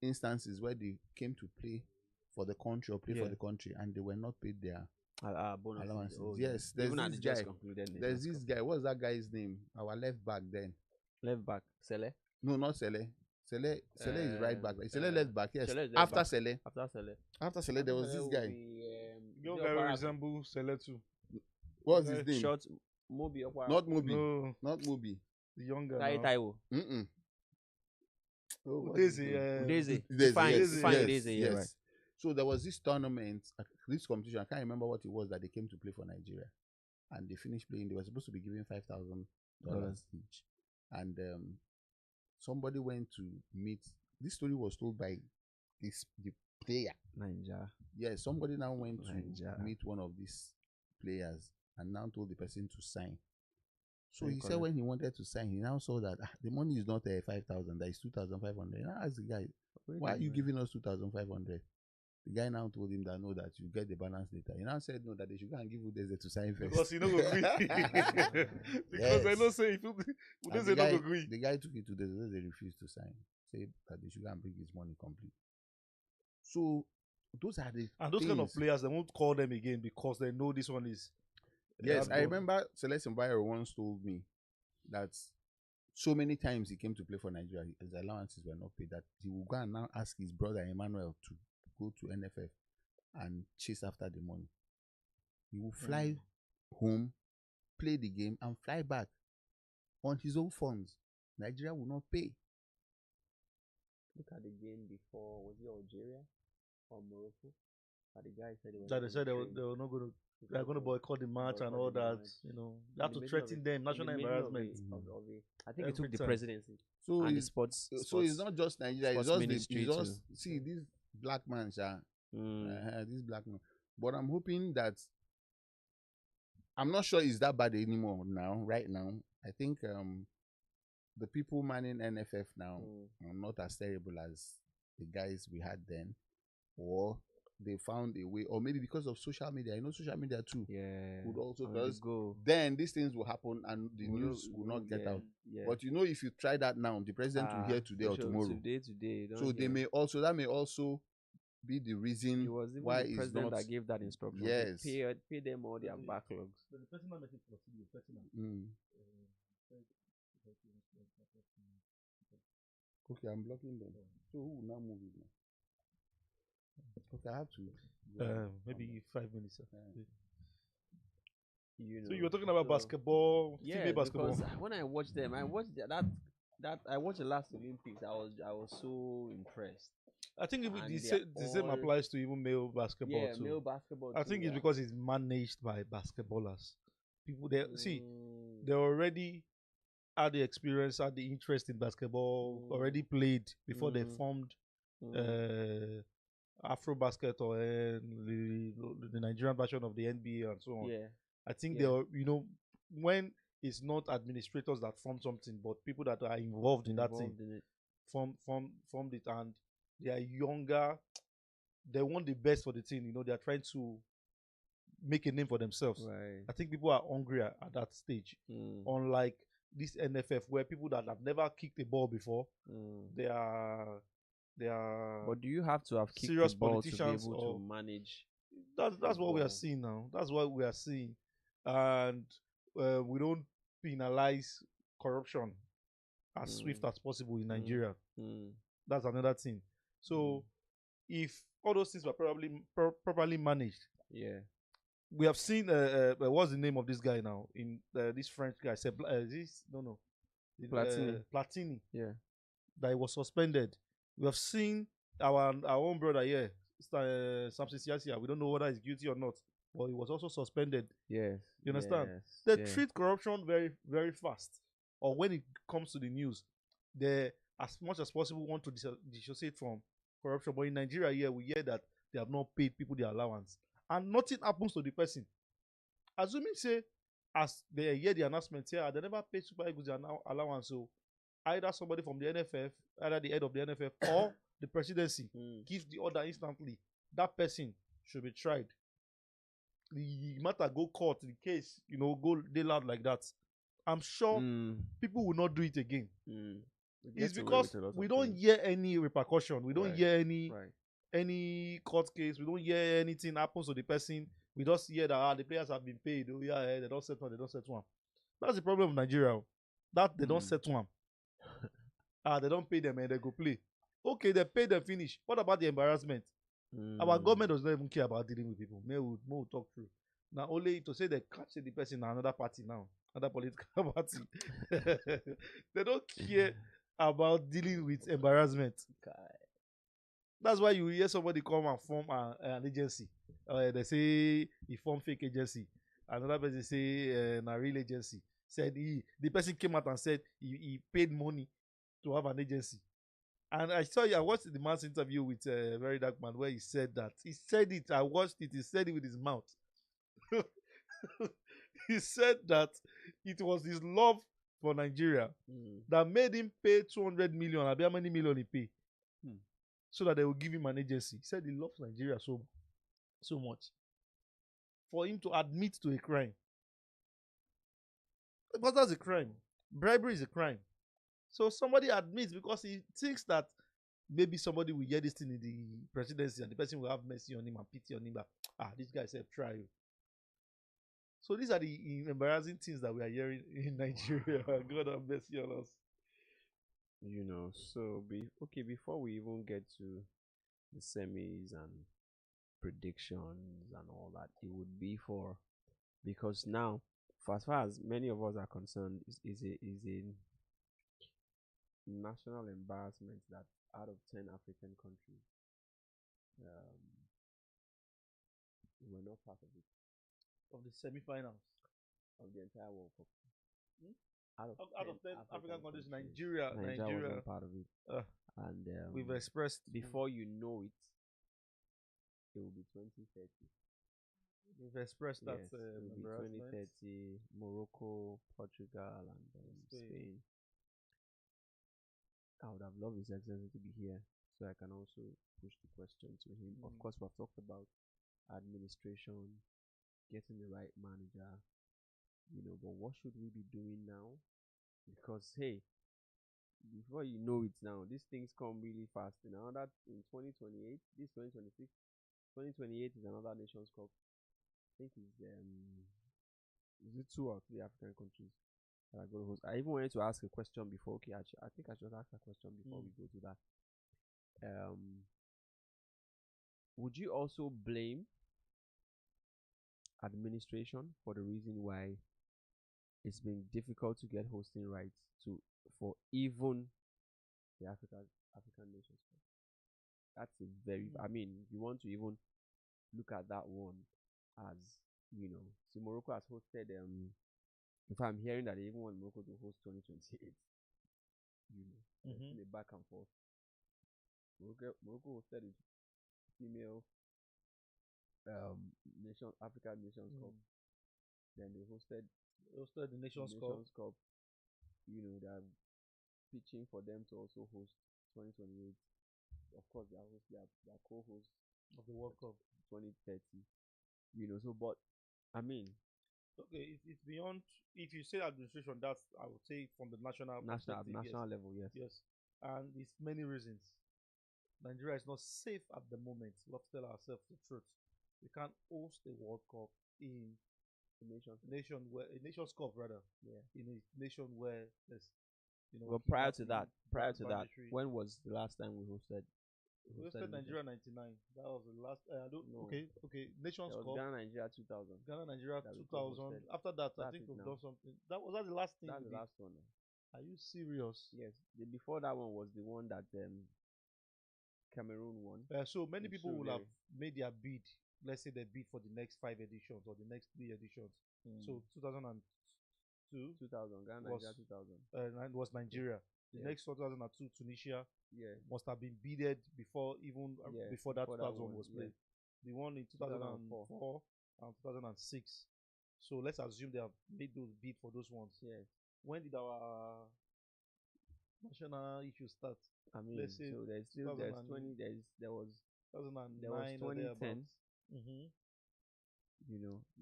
instances where they came to play for the country or play for the country and they were not paid their allowances? Yes, there's this guy. There's this guy. What's that guy's name? Our left back then. Left back, Sele? No, not Sele. Sele is right back. Sele left back. Yes. After Sele, there was this guy. Your guy resembles Sele too. What's his name? Short Mobi. Not Mobi. No. Not Mobi. The younger. Taiwo. Udeze. Udeze. Right. So there was this tournament, this competition. I can't remember what it was that they came to play for Nigeria, and they finished playing. They were supposed to be given $5,000 each, and somebody went to meet. This story was told by the player. Yes, somebody now went to meet one of these players and now told the person to sign. So he said when he wanted to sign, he now saw that the money is not 5,000, that is 2,500. I asked the guy, why are you giving us 2,500? The guy now told him that no, that you get the balance later. He now said no, that they should go and give Udeze to sign first. Because he don't agree. Because I don't say if Udeze don't agree. The guy took it to Udeze, they refused to sign. Said that they should go and bring his money complete. So those are the those kind of players, they won't call them again because they know this one is. Yes, I remember Celestin Bayo once told me that so many times he came to play for Nigeria, his allowances were not paid, that he would go and now ask his brother Emmanuel to go to NFF and chase after the money. He will fly home, play the game, and fly back on his own funds. Nigeria will not pay. Look at the game before, was it Algeria or Morocco? But the guy said they said they were not going to. They're going to boycott the match and all that. You have to threaten them. National embarrassment. I think it took the presidency. So and the sports. So it's not just Nigeria. It's just see these black men This black man. But I'm hoping that I'm not sure it's that bad anymore now. Right now, I think the people manning NFF now are not as terrible as the guys we had then, or they found a way, or maybe because of social media. Social media too. Yeah. Would also, because then these things will happen and the news will not get out. Yeah. But if you try that now, the president will hear today or tomorrow. Today. So they may also, that may also be the reason it was even why the president that gave that instruction. Yes. Pay them all their backlogs. The personal message for Okay, I'm blocking them. So who will now move it now? Okay, I have to. Maybe 5 minutes. So you were talking about basketball, female basketball. Because when I watched them, I watched I watched the last Olympics. I was so impressed. I think the same applies to even male basketball too. Male basketball. I think it's because it's managed by basketballers. People they already had the experience, had the interest in basketball, already played before they formed Afro Basket or the Nigerian version of the NBA and so on. Yeah. I think they are, when it's not administrators that form something, but people that are involved in that thing formed it, and they are younger. They want the best for the team. They are trying to make a name for themselves. Right. I think people are hungry at that stage. Unlike this NFF, where people that have never kicked a ball before, they are. But do you have to have kicked serious the ball politicians to be able to manage? That's what we are seeing now. That's what we are seeing, and we don't penalize corruption as swift as possible in Nigeria. That's another thing. So, if all those things were properly managed, we have seen. What's the name of this guy now? In this French guy said, Platini. Yeah, that he was suspended. We have seen our own brother here, Samson Siasia. We don't know whether he's guilty or not, but he was also suspended. Yes, you understand? Yes. They treat corruption very, very fast. Or when it comes to the news, they, as much as possible, want to dissociate from corruption. But in Nigeria, here we hear that they have not paid people their allowance, and nothing happens to the person. Assuming, say, as they hear the announcement here, they never pay Super Eagles their allowance. So either somebody from the NFF, either the head of the NFF or the presidency gives the order instantly. That person should be tried. The matter go court, the case, go deal out like that. I'm sure people will not do it again. It's because we don't hear any repercussion. We don't hear any court case. We don't hear anything happens to the person. We just hear that the players have been paid. Oh yeah, they don't settle. They don't settle. That's the problem of Nigeria. That they don't settle. They don't pay them and they go play. Okay, they pay them, finish. What about the embarrassment? Our government does not even care about dealing with people. May will talk through. Now only to say they catch the person in another party now, another political party. They don't care about dealing with embarrassment. That's why you hear somebody come and form an agency. They say he formed fake agency. Another person say a real agency. Said the person came out and said he paid money to have an agency. And I watched the man's interview with Very Dark Man where he said that. He said it, I watched it, he said it with his mouth. He said that it was his love for Nigeria that made him pay 200 million. How many million he pay? So that they will give him an agency. He said he loves Nigeria so much. For him to admit to a crime. Because that's a crime. Bribery is a crime. So somebody admits because he thinks that maybe somebody will hear this thing in the presidency and the person will have mercy on him and pity on him. But, this guy said, try you. So these are the embarrassing things that we are hearing in Nigeria. God have mercy on us. So before we even get to the semis and predictions and all that, it would be because now, for as far as many of us are concerned, is a national embarrassment that out of 10 African countries, we're not part of it. Of the semi-finals of the entire World Cup. Out of 10 African countries, Nigeria wasn't part of it. And we've expressed before you know it, it will be 2030. We've expressed that. Yes, it will be 2030. Morocco, Portugal, and Spain. I would have loved His Excellency to be here, so I can also push the question to him. Of course, we have talked about administration, getting the right manager, but what should we be doing now? Because hey, before you know it now, these things come really fast. Now that in 2028, this 2026, 2028 is another Nations Cup. I think it's is it 2 or 3 African countries that are going to host? I even wanted to ask a question before. Okay, I think I should ask a question before we go to that. Would you also blame administration for the reason why it's been difficult to get hosting rights for even the African Nations Cup? That's a very, I mean, you want to even look at that one as, so Morocco has hosted, if I'm hearing that they even want Morocco to host 2028, a back and forth. Morocco hosted the female African Nations Cup. Then they hosted the Nations Cup. They are pitching for them to also host 2028. Of course, they are co-hosts of the World Cup 2030. So but I mean, okay, it's beyond. If you say administration, that's, I would say, from the national level, yes. Yes, and it's many reasons. Nigeria is not safe at the moment. We have to tell ourselves the truth. We can't host a World Cup in a Nations Cup rather. Yeah. In a nation where there's, Well, prior to that, when was the last time we hosted? We hosted Nigeria 99. That was the last. Okay. Nations Cup. Ghana Nigeria 2000. Ghana Nigeria 2000. After that, I think we've done something. That was the last thing. That's the last one. Are you serious? Yes. Before that one was the one that Cameroon won. So many people will have made their bid. Let's say they bid for the next 5 editions or the next 3 editions. So 2002. 2000. Ghana Nigeria 2000. Was Nigeria. The next 2002 Tunisia must have been bidded before before that 2000 was played. The one in 2004 and 2006. So let's assume they have made those bid for those ones. Yes. When did our national issue start? I mean, let's say so there's 2010. There was 2010.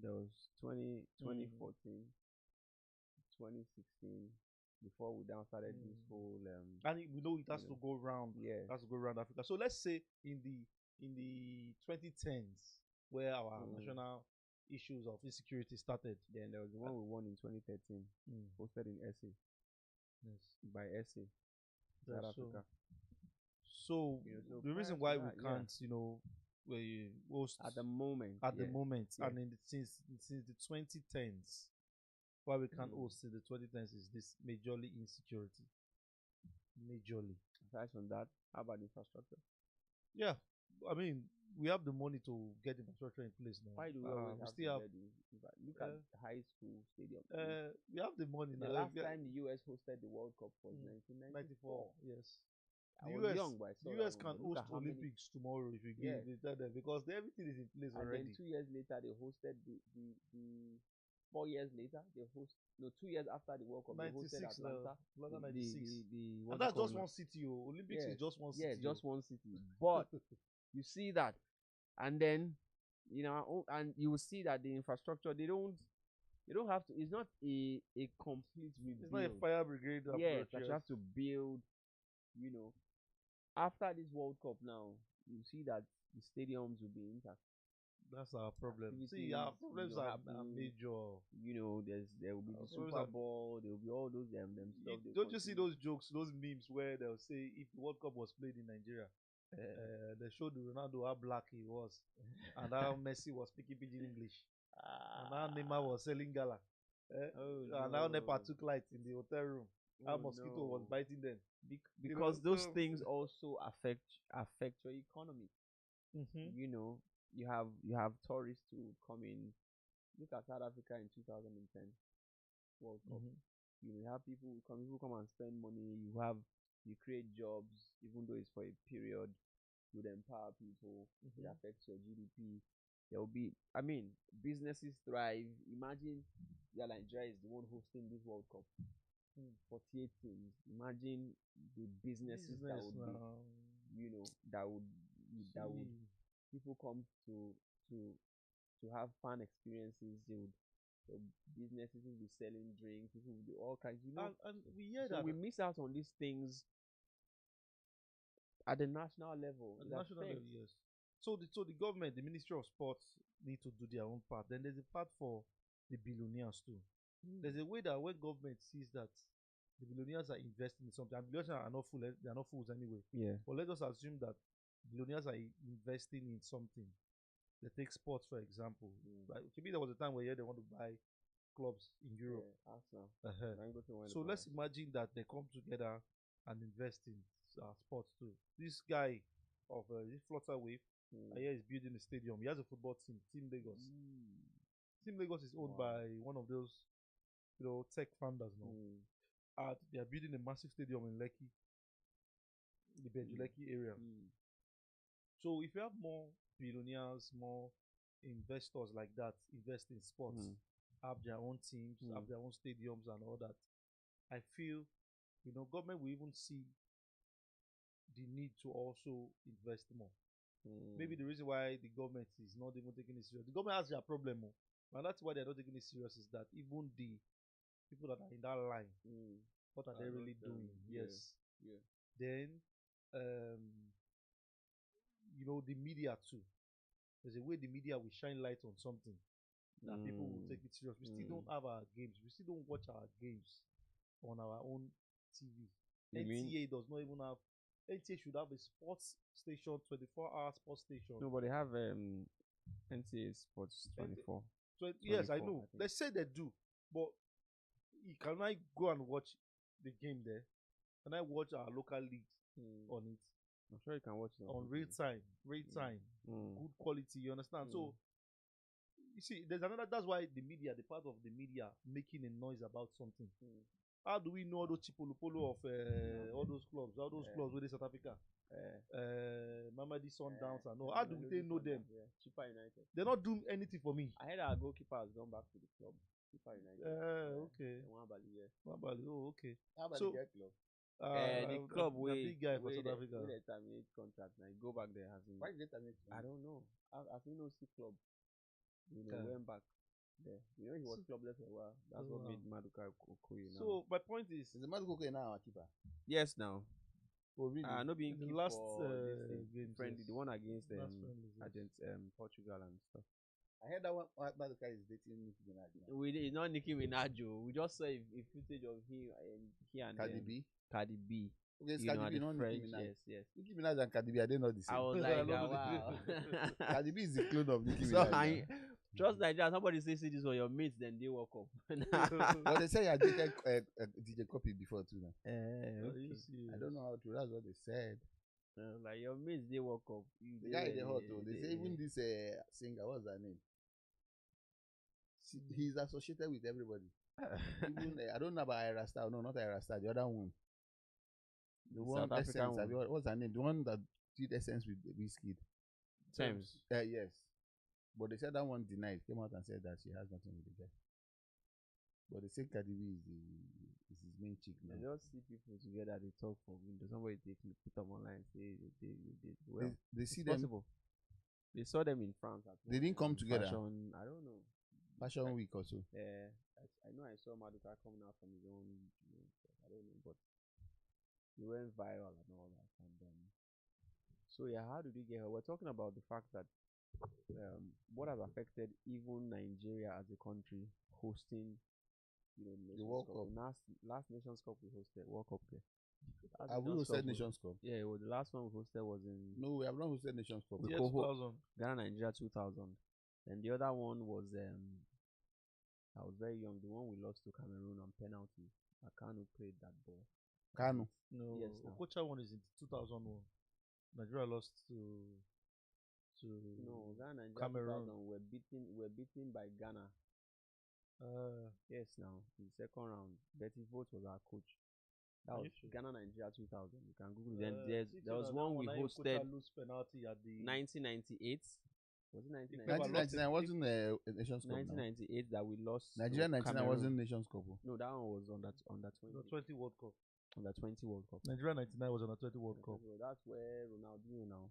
There was 2014, 2016. Before we down started this whole and we know it has to go round. Yeah, it has to go around Africa. So let's say in the 2010s, where our national issues of insecurity started, then there was the one we won in 2013, hosted in SA. Yes, by SA, South Africa. So the reason why we can't, we host at the moment, and since the 2010s. Why we can't host in the 2010s is this majorly insecurity. Majorly. Aside from that, how about infrastructure? Yeah, I mean, we have the money to get infrastructure in place now. Why do we always have look at high school stadium? We have the money now. The last time the US hosted the World Cup was 1994. Yes. I was young, but the US can host Olympics tomorrow if you give them, because everything is in place already. And then 2 years later, they hosted the 4 years later, 2 years after the World Cup, 96 Atlanta. Atlanta 96. And that's just one city. Olympics is just one city. Yeah, just one city. But you see that, and then and you will see that the infrastructure they don't have to. It's not a complete rebuild. It's not a fire brigade approach. Yeah, that you have to build. After this World Cup now, you see that the stadiums will be intact. That's our problem. See, our problems are major. There will be the Super Bowl. There will be all those them stuff. Don't you see those jokes, those memes where they'll say if the World Cup was played in Nigeria, they showed Ronaldo how black he was, and how Messi was speaking pidgin English, and how Neymar was selling gala, and how Nepa took light in the hotel room. How mosquito was biting them. Because those things also affect your economy. You have tourists who come in. Look at South Africa in 2010 World Cup. You have people come and spend money. You create jobs, even though it's for a period. would empower people. It affects your GDP. There will be, I mean, businesses thrive. Imagine Nigeria is the one hosting this World Cup. 48 teams. Imagine the businesses that would be, that would people come to have fun experiences. So businesses will be selling drinks. People will do all kinds. And we hear so that we miss out on these things at the national level. At the national level, yes. So the government, the Ministry of Sports, need to do their own part. Then there's a part for the billionaires too. There's a way that when government sees that the billionaires are investing in something, and billionaires are not fools, they are not fools anyway. Yeah. But let us assume that billionaires are investing in something. They take sports, for example. Like, to me, there was a time where they want to buy clubs in Europe. So let's imagine that they come together and invest in sports too. This guy of this Flutter Wave, I hear he's building a stadium. He has a football team, Team Lagos. Team Lagos is owned by one of those, tech founders now. And they are building a massive stadium in Lekki, the Lekki area. So if you have more billionaires, more investors like that, invest in sports, have their own teams, have their own stadiums and all that, I feel, government will even see the need to also invest more. Maybe the reason why the government is not even taking it serious, the government has their problem, and that's why they're not taking it serious, is that even the people that are in that line, what are they really doing? Yes. Then, the media too. There's a way the media will shine light on something that people will take it serious. We still don't have our games. We still don't watch our games on our own TV. NTA does not even have. NTA should have a sports station, 24-hour sports station. No, but they have NTA Sports 24. Yes, I know. They say they do, but can I go and watch the game there? Can I watch our local leagues on it? I'm sure you can watch it on real time, good quality. You understand? So you see, there's another. That's why the media, the part of the media, making a noise about something. How do we know all those Chipolo Polo of all those clubs within South Africa? Mamadi Sundowns and all. How do they know them? Chippa United. They're not doing anything for me. I heard our goalkeeper has gone back to the club. Chippa United. Okay. Wambali, oh, okay. How about the club? The club big guy for South Africa. They terminate contract now. Go back there. Why did they terminate? I don't know. I think no C club. Went back there. He was clubless for a while. That's what made Maduka Okoye now. So my point is the Maduka Okoye now our keeper? Yes, now. Oh really? No being the last game friendly, the one against Portugal and stuff. I heard that one Maduka is dating Nicki Minaj. It's not Nicki Minaj. We just saw a footage of him and Cardi B. Cardi B. Okay, it's Cardi B, not Nicki Minaj. Yes. Nicki Minaj and Cardi B, are they not the same? I was like, wow. Cardi B is the clone of Nicki Minaj. Trust Nigeria. Somebody say this on your mates, then they walk up. But they say I dated DJ Copy before too now. Okay. I don't know how to. That's what they said. Like your mates, they walk up. The guy they hot though. They say even this singer, what's her name? He's associated with everybody. Even I don't know about Ira Star. No, not Ira Star. The other one. The one Essence. What's her name? The one that did Essence with Wizkid. Thames. Yes. But they said that one denied. Came out and said that she has nothing with the guy. But they say Cardi B is his main chick now. I just see people together. They talk for window. Somebody put them online. Say they see them. Possible. They saw them in France. They didn't come together. Fashion, I don't know. Fashion week or so. Yeah, I know. I saw Maduka coming out from his own. I don't know, but he went viral and all that. And so yeah, how did we get here? We're talking about the fact that what has affected even Nigeria as a country hosting, the World Cup. Last Nations Cup we hosted, World Cup there. Have we hosted Nations Cup? Yeah, well, the last one we hosted was in. No, we have not hosted Nations Cup. Yeah, 2000. Ghana, Nigeria 2000. And the other one was I was very young. The one we lost to Cameroon on penalty. Akanu played that ball. Kanu? No, yes. Okocha one is in 2001. Nigeria lost to no, Ghana, Cameroon. We're beaten by Ghana. Yes, now in the second round, Betty Vogt was our coach That was Ghana Nigeria 2000. You can Google. Then there was one we hosted. Lose penalty at the 1998. Was it 1998? 1999 wasn't a Nations Cup. 1998 that we lost. Nigeria 99 wasn't Nations Cup. No, that one was on that 20 World Cup. On the 20 World Cup. Nigeria 99 was on the 20 World Cup. So that's where Ronaldinho now.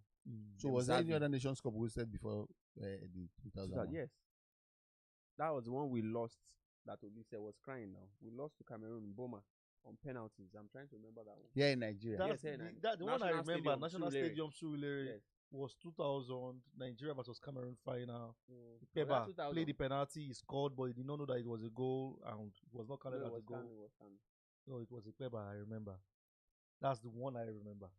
So was there any other Nations Cup we said before the 2000? Yes. That was the one we lost. That Olise was crying now. We lost to Cameroon, Boma, on penalties. I'm trying to remember that one. Yeah, in Nigeria. The one I remember, National Stadium, Surulere, was 2000, Nigeria versus Cameroon final. Peba played the penalty, he scored, but he did not know that it was a goal and it was not counted as a goal. No, it was a Peba, I remember. That's the one I remember.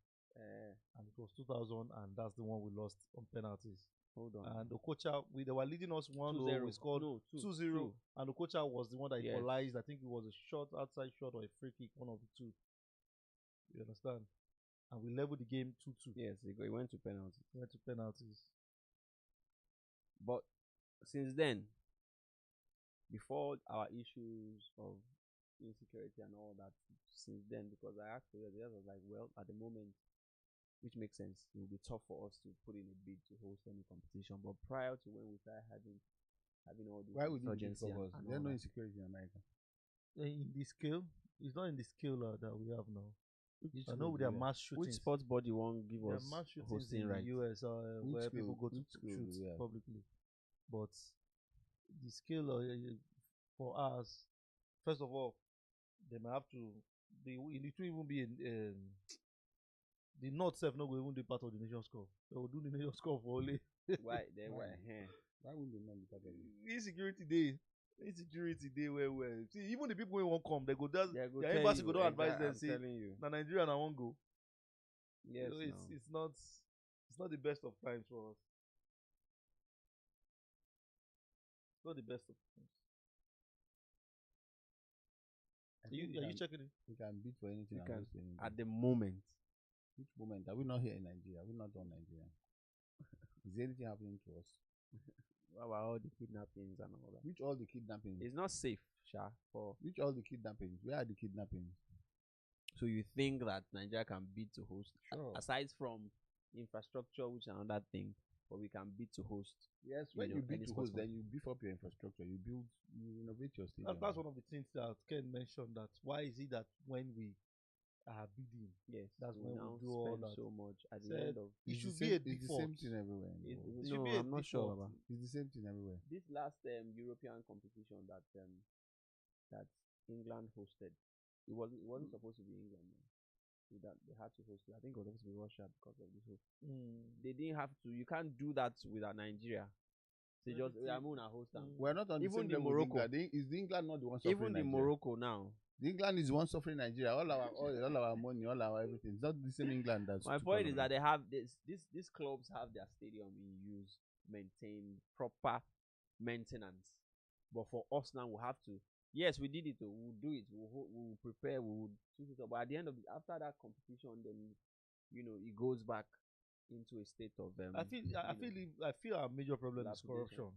And it was 2000, and that's the one we lost on penalties. Hold on. And Okocha, they were leading us 1-0. We scored 2-0. And Okocha was the one that equalized. I think it was a shot, outside shot, or a free kick, one of the two. You understand? And we leveled the game 2-2. Yes, it went to penalties. But since then, before our issues of insecurity and all that, since then, because I asked the others, I was like, well, at the moment, which makes sense, it will be tough for us to put in a bid to host any competition. But prior to when we started having all these, why would you bid for us? There's no insecurity in America. In the scale, it's not in the scale that we have now. I know there are mass shootings. Which sports body won't give us mass shootings hosting in rights? The US where people go to shoot publicly, but the scale for us, first of all, they might have to. It will even be in the North self not going to be part of the Nations Cup. They will do the Nations Cup for only. Why? Why wouldn't they not be part of it? Insecurity day where see, even the people who won't come, they go their embassy go don't advise them, say na Nigeria na won't go. Yes, it's not the best of times for us. It's not the best of times. Are you checking it? We can bid for anything. At the moment. Which moment? Are we not here in Nigeria? Are we not on Nigeria? Is there anything happening to us? What about all the kidnappings and all that? Which all the kidnappings? It's not safe, Sha. For which all the kidnappings? Where are the kidnappings? So you think that Nigeria can bid to host? Sure. Aside from infrastructure, which is another thing, but we can bid to host. Yes, when you bid to host, then you beef up your infrastructure. You innovate your stadium. That's one of the things that Ken mentioned. That why is it that when we are bidding, that's when we do all that so much at the end of it should be a default. It's the same thing everywhere. No, I'm not sure about. It's the same thing everywhere. This last European competition that England hosted, it wasn't supposed to be England. That they had to host it. I think it was supposed to be Russia because of this whole. They didn't have to. You can't do that without Nigeria. They just host them. We're not on even the same Morocco. Is the England not the one suffering even the Nigeria? Morocco now. The England is the one suffering Nigeria. All our oil, all our money, all our everything. It's not the same England that's. My point is that they have these clubs have their stadium in use, maintained, proper maintenance. But for us now, we have to. Yes, we did it. We'll do it. We'll prepare. We'll choose it up. But at the end of after that competition, then it goes back into a state of. I feel our major problem is corruption.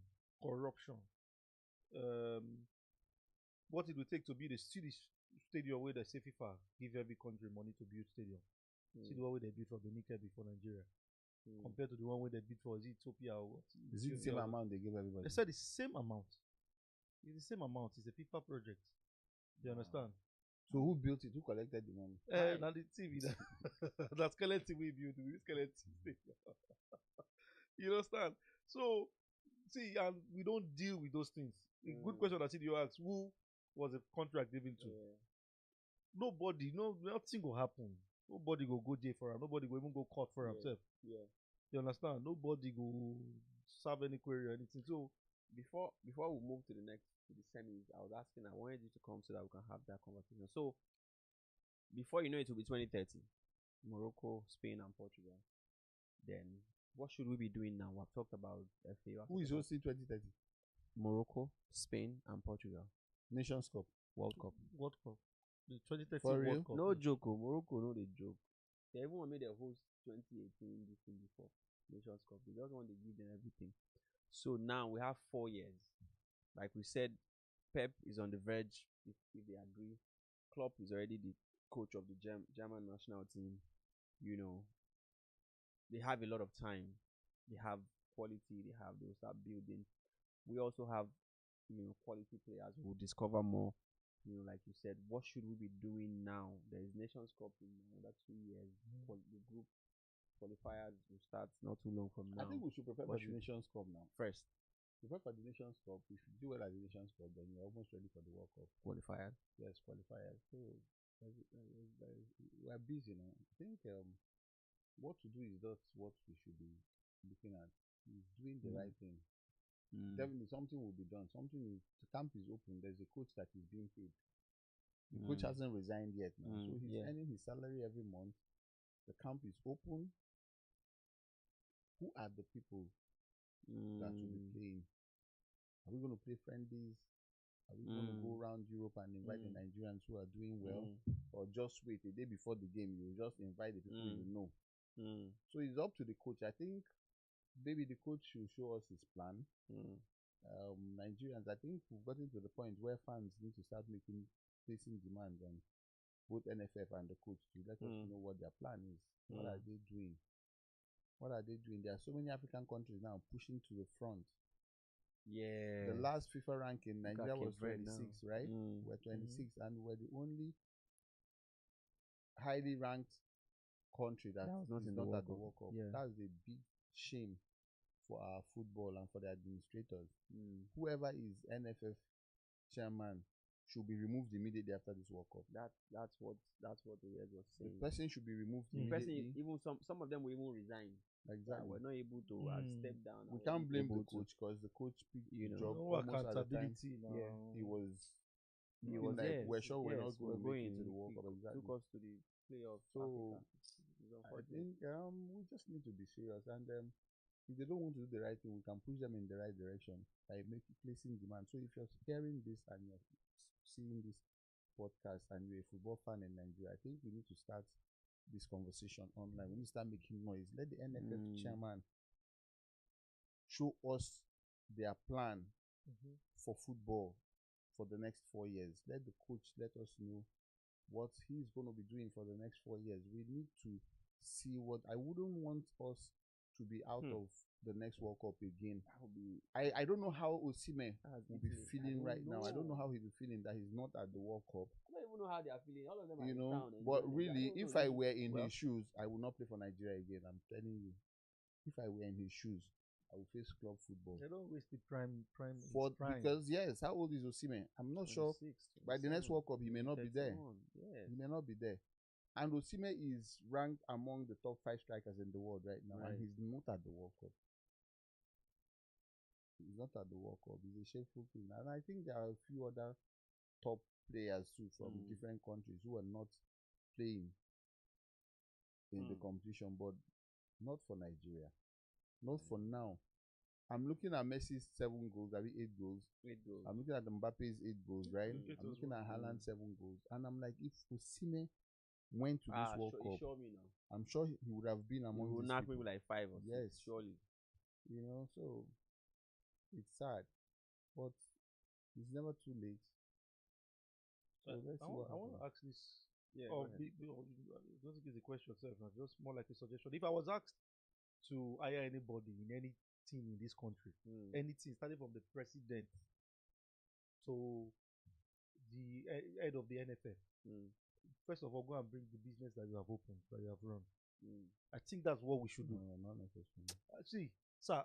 What it will take to build a stadium where they say FIFA give every country money to build stadium. See the one where they built for Benin before Nigeria, compared to the one where they built for Ethiopia or what? Is it the same amount they give everybody? They said the same amount. It's the same amount. It's a FIFA project. You understand? So who built it? Who collected the money? Now the TV. That skeleton we built. We skeleton. You understand? So see, and we don't deal with those things. A good question that you ask: who was the contract given to? Nobody. Nothing will happen. Nobody go jail for him. Nobody go even go court for himself. Yeah. You understand? Nobody go serve any query or anything. So before we move to the semis, I wanted you to come so that we can have that conversation. So before you know it will be 2030, Morocco, Spain, and Portugal. Then what should we be doing now? We've talked about FA. Who is hosting 2030? Morocco, Spain, and Portugal. Nations Cup, World Cup. The 2030 World Cup. No joke. Morocco, no they joke. They even made their host 2018 this thing before Nations Cup. They just want to give them everything. So now we have 4 years. Like we said, Pep is on the verge if they agree. Klopp is already the coach of the German national team, you know, they have a lot of time. They have quality. They will start building. We also have, quality players who will discover more. Like you said, what should we be doing now? There is Nations Cup in another 2 years. The group qualifiers will start not too long from now. I think we should prepare for the Nations Cup now. First, prepare for the Nations Cup. If you do well at the Nations Cup, then you're almost ready for the World Cup. Qualifiers. Yes, qualifiers. So we are busy now. I think what to do is that's what we should be looking at. Is doing the right thing. Definitely something will be done. The camp is open. There's a coach that is being paid. The coach hasn't resigned yet now. So he's earning his salary every month. The camp is open. Who are the people that will be playing? Are we going to play friendlies? Are we going to go around Europe and invite the Nigerians who are doing well? Or just wait a day before the game, you just invite the people you know? So it's up to the coach. I think maybe the coach should show us his plan. Nigerians, I think we've gotten to the point where fans need to start placing demands on both NFF and the coach to let us know what their plan is. What are they doing? There are so many African countries now pushing to the front. Yeah. The last FIFA ranking, Nigeria was 26, right? We're 26, and we're the only highly ranked country that is not at the World Cup. That's a big shame for our football and for the administrators. Whoever is NFF chairman should be removed immediately after this World Cup. That's what the words was saying. The person should be removed immediately. Even some of them will even resign. Exactly. We're not able to step down. We can't blame the coach because the coach picked the job almost at the time. He was like, we're sure we're not going to make it to the World Cup. Exactly. Took us to the playoffs. So I think we just need to be serious, and if they don't want to do the right thing, we can push them in the right direction by placing demand. So if you're hearing this and you're seeing this podcast and you're a football fan in Nigeria, I think we need to start this conversation online. We need to start making noise. Let the NFF chairman show us their plan for football for the next 4 years. Let the coach let us know what he's going to be doing for the next 4 years. We need to see what I wouldn't want us to be out of the next World Cup again. I don't know how Osimhen will be feeling right now. I don't know how he'll be feeling that he's not at the World Cup. I don't even know how they are feeling. All of them are down. But really, if I were in his shoes, I would not play for Nigeria again. I'm telling you. If I were in his shoes, I would face club football. They don't waste the prime. Because yes, how old is Osimhen? I'm not sure. By the next World Cup, he may not be there. He may not be there. And Osimhen is ranked among the top 5 strikers in the world right now, and he's not at the World Cup. He's not at the World Cup. He's a shameful thing. And I think there are a few other top players too from different countries who are not playing in the competition, but not for Nigeria. Not for now. I'm looking at Messi's 7 goals, 8 goals. 8 goals. I'm looking at Mbappe's 8 goals, right? I'm looking at Haaland's 7 goals. And I'm like, if Osimhen went to this World Cup, I'm sure he would have been among these not people. Maybe like 5 or 6, surely. So it's sad, but it's never too late. So let's see what I want to ask this. Yeah. Don't give the question yourself. Just more like a suggestion. If I was asked to hire anybody in any team in this country, anything starting from the president to the head of the NFF, first of all, go and bring the business that you have opened, that you have run. I think that's what we should do. No, not necessarily. See, sir,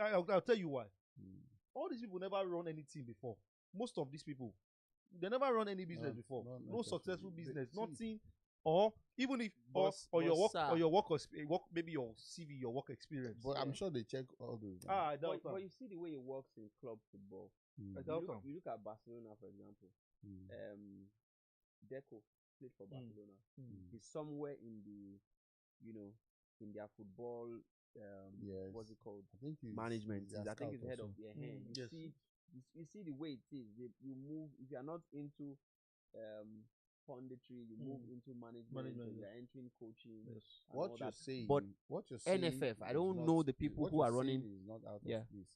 I'll tell you why. All these people never run anything before. Most of these people, they never run any business before. No successful business, nothing. Or even if your work, maybe your CV, your work experience. But I'm sure they check all those. But you see the way it works in club football. You look at Barcelona, for example. Deco played for Barcelona. He's somewhere in the, in their football. What's it called? I think management. I think it's head of their hand. You see the way it is. You move if you are not into punditry, you move into management. You are entering coaching. What you're saying, NFF, I don't know the people who are running. Is not out of this.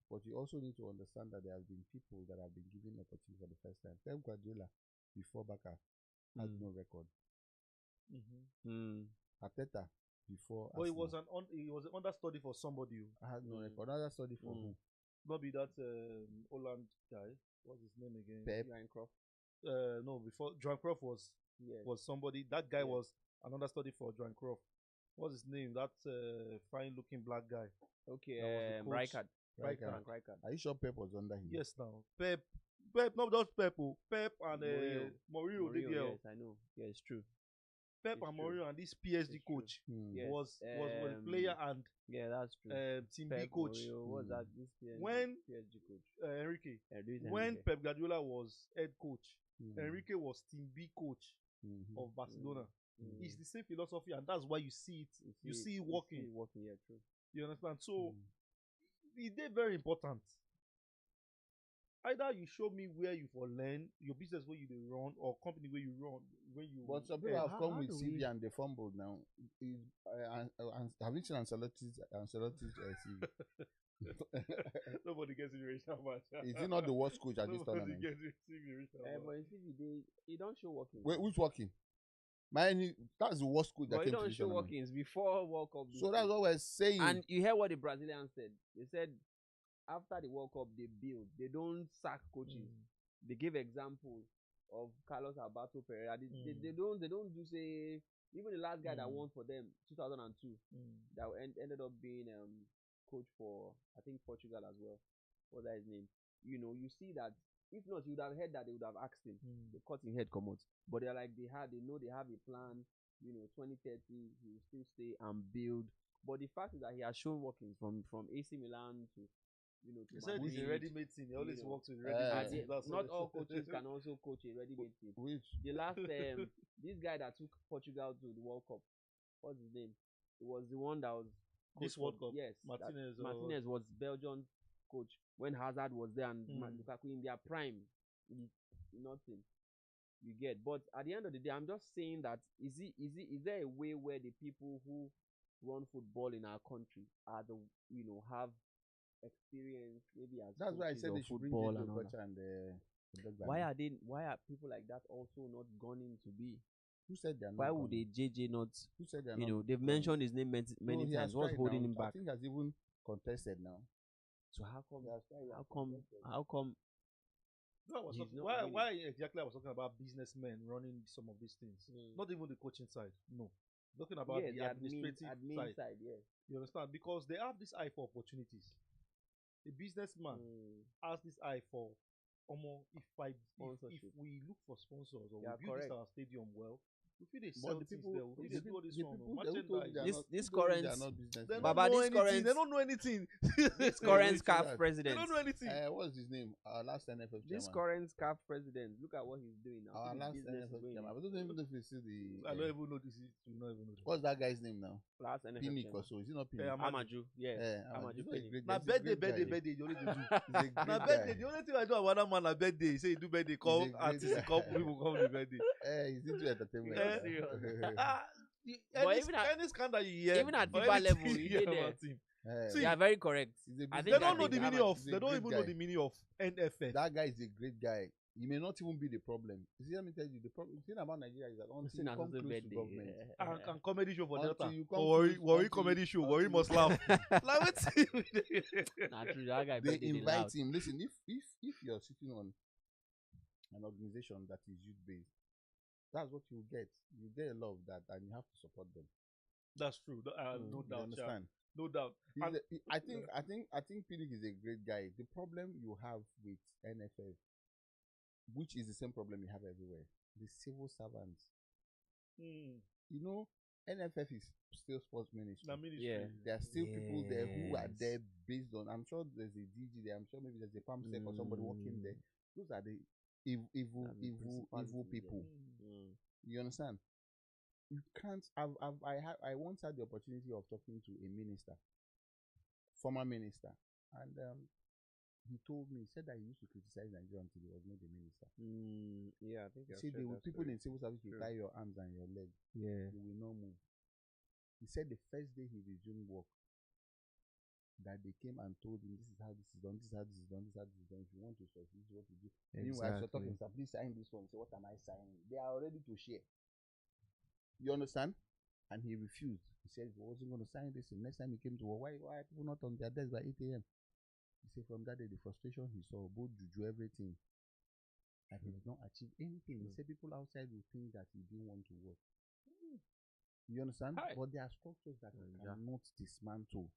But you also need to understand that there have been people that have been given opportunity for the first time. Pep Guardiola, before Barca, had no record. Arteta before. But it was an understudy for somebody. I had no record. Another study for who? Not be that Holland guy. What's his name again? Pep. Johan Cruyff. No, before Johan Cruyff was somebody. That guy was another study for Johan Cruyff. What's his name? That fine-looking black guy. Okay, Rijkaard. Are you sure Pep was under him? Yes, now Pep, not just Pep, Pep and Mourinho. Yes, I know. Yeah, it's true. Pep and Mourinho and this PSG coach was a player and that's true. Team B coach. What's that? This PSG coach. Enrique. When Pep Guardiola was head coach, Enrique was Team B coach of Barcelona. It's the same philosophy, and that's why you see it. You see it working. Yeah, true. You understand? So it's very important. Either you show me where you for learn your business where you run or company where you run when you. But some people have come with CV and they fumbled now. Have you seen Ancelotti's CV? Nobody gets in the match. Is he not the worst coach at this tournament? Nobody gets in but in CV, he don't show working. Wait, who's working? That's the worst coach that came to this tournament. But he don't show workings before World Cup. So that's what we're saying. And you hear what the Brazilians said. They said after the World Cup they build. They don't sack coaches. They give examples of Carlos Alberto Pereira. They don't do say even the last guy that won for them 2002 that ended up being coach for I think Portugal as well. What's that his name? You know, you see that if not, you would have heard that they would have asked him. The cutting head come out. But they're like they know they have a plan, 2030, he will still stay and build. But the fact is that he has shown workings from AC Milan to he said he's a ready-made team. He always works with ready-made team. Not all coaches can also coach a ready-made team. The last this guy that took Portugal to the World Cup, what's his name? It was the one that was this World Cup. Yes, Martinez was Belgian coach when Hazard was there and Lukaku in their prime. Nothing you get. But at the end of the day, I'm just saying that is there a way where the people who run football in our country are the have experience maybe as that's why I said they should bring and why are people like that also not gone in to be? Who said they're not? Why would they JJ not? Who said they're not? They've mentioned his name many times. What's holding him back? I think he has even contested now. So how come? Why exactly I was talking about businessmen running some of these things? Not even the coaching side. No, talking about the administrative side. Yes. You understand? Because they have this eye for opportunities. A businessman has this eye for if we look for sponsors or we build this our stadium well, we feel they sell things there. We feel they do all this one. This current they don't know anything. This current CAF president. They don't know anything. What's his name? Our last NFF chairman. This current CAF president. Look at what he's doing now. Our last NFF chairman. I don't even know if you see the. I don't even know this. You not even know. What's that guy's name now? Last NFF Pinnick or so. Is it not Pinnick? Amaju. Yeah. Amaju. Now birthday. The only thing do. Now birthday. The only thing I do about that man na birthday. He say he do birthday. Call artists, call people come to birthday. He's into entertainment. But any scandal you hear, even at FIFA level, you hear there. See, you are very correct. They don't know the meaning of. They don't even know the meaning of NFF. That guy is a great guy. He may not even be the problem. See, let me tell you, the thing about Nigeria is that until you come close to government, and comedy show for Delta, worry comedy show, worry must laugh. Like what's they invite him. Listen, if you're sitting on an organization that is youth based, that's what you get. You get a lot of that, and you have to support them. That's true. No doubt. Understand? No doubt. I think Pinnick is a great guy. The problem you have with NFF, which is the same problem you have everywhere, the civil servants. NFF is still sports ministry. Yeah, there are still people there who are there based on. I'm sure there's a DG there. I'm sure maybe there's a PAMSEC or somebody working there. Those are the evil people. You understand? You can't. I once had the opportunity of talking to a minister, former minister, and he told me, he said that he used to criticize Nigeria until he was made a minister. Yeah, I think see, people in civil service will tie your arms and your legs. Yeah, you will not move. He said the first day he resumed work, that they came and told him, this is how this is done, this is how this is done, this is how this is done. If you want to succeed, this is what you do. Meanwhile, so talking, please sign this one. Say, what am I signing? They are ready to share. You understand? And he refused. He said he wasn't going to sign this. And next time he came to work, why are people not on their desk by 8 a.m.? He said from that day, the frustration he saw, both juju, everything, and he did not achieve anything. He said people outside will think that he didn't want to work. You understand? Hi. But there are structures that cannot dismantle.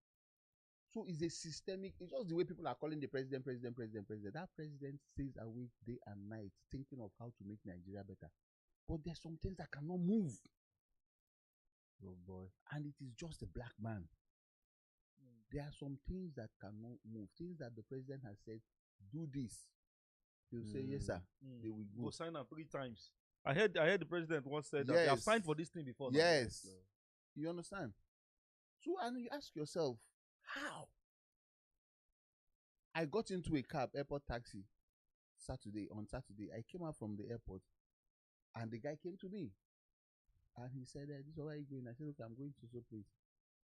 So it's a systemic, it's just the way people are calling the president. That president stays awake day and night thinking of how to make Nigeria better. But there's some things that cannot move. Oh boy. And it is just a black man. There are some things that cannot move. Things that the president has said, do this. He'll say, yes, sir. They will go. Go sign up 3 times. I heard the president once said that they have signed for this thing before. Yes. You understand? So, and you ask yourself, how? I got into a cab, airport taxi, on Saturday. I came out from the airport and the guy came to me and he said, this is where are you going? I said, okay, I'm going to so place.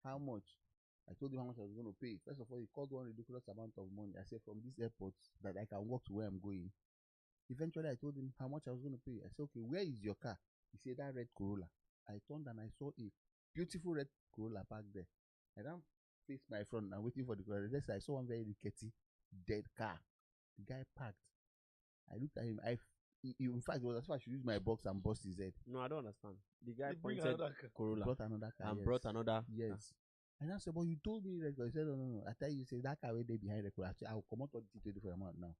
How much? I told him how much I was going to pay. First of all, he called one ridiculous amount of money. I said, from this airport that I can walk to where I'm going. Eventually, I told him how much I was going to pay. I said, okay, where is your car? He said, that red Corolla. I turned and I saw a beautiful red Corolla parked there. I now faced my front and waiting for the Corolla. Next, I saw one very rickety, dead car. The guy parked. I looked at him. In fact, it was as far as I should use my box and bust his head. No, I don't understand. The guy pointed Corolla. Brought another car. And brought another. Yes. And I said, but you told me red Corolla. He said, no. I tell you, say that car way there behind the Corolla. I'll come out of the T20 for a month now.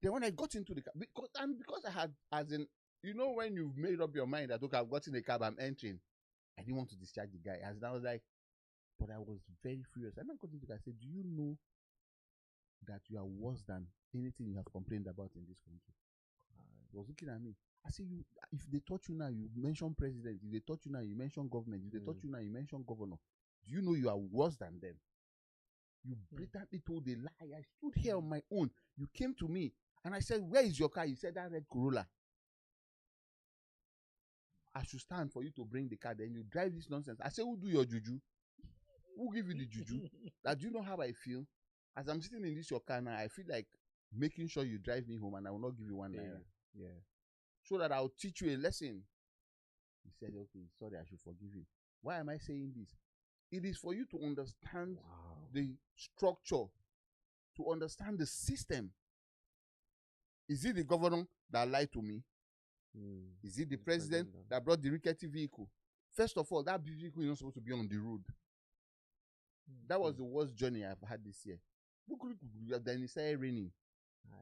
Then when I got into the car, because I had, as in, you know, when you've made up your mind that, okay, I've got in the cab, I'm entering. I didn't want to discharge the guy. As in, I was like, but I was very furious. And I got into the car. I said, do you know that you are worse than anything you have complained about in this country? He was looking at me. I said, if they touch you now, you mention president. If they touch you now, you mention government. If they touch you now, you mention governor. Do you know you are worse than them? You blatantly told a lie. I stood here on my own. You came to me and I said, where is your car? You said that red Corolla. I should stand for you to bring the car. Then you drive this nonsense. I said, who do your juju? Who give you the juju? That do you know how I feel? As I'm sitting in this your car now, I feel like making sure you drive me home and I will not give you 1 naira. Yeah. So that I'll teach you a lesson. He said, okay, sorry, I should forgive him. Why am I saying this? It is for you to understand the structure, to understand the system. Is it the governor that lied to me? Is it the president that brought the rickety vehicle? First of all, that vehicle is not supposed to be on the road. That was the worst journey I've had this year. Then it started raining.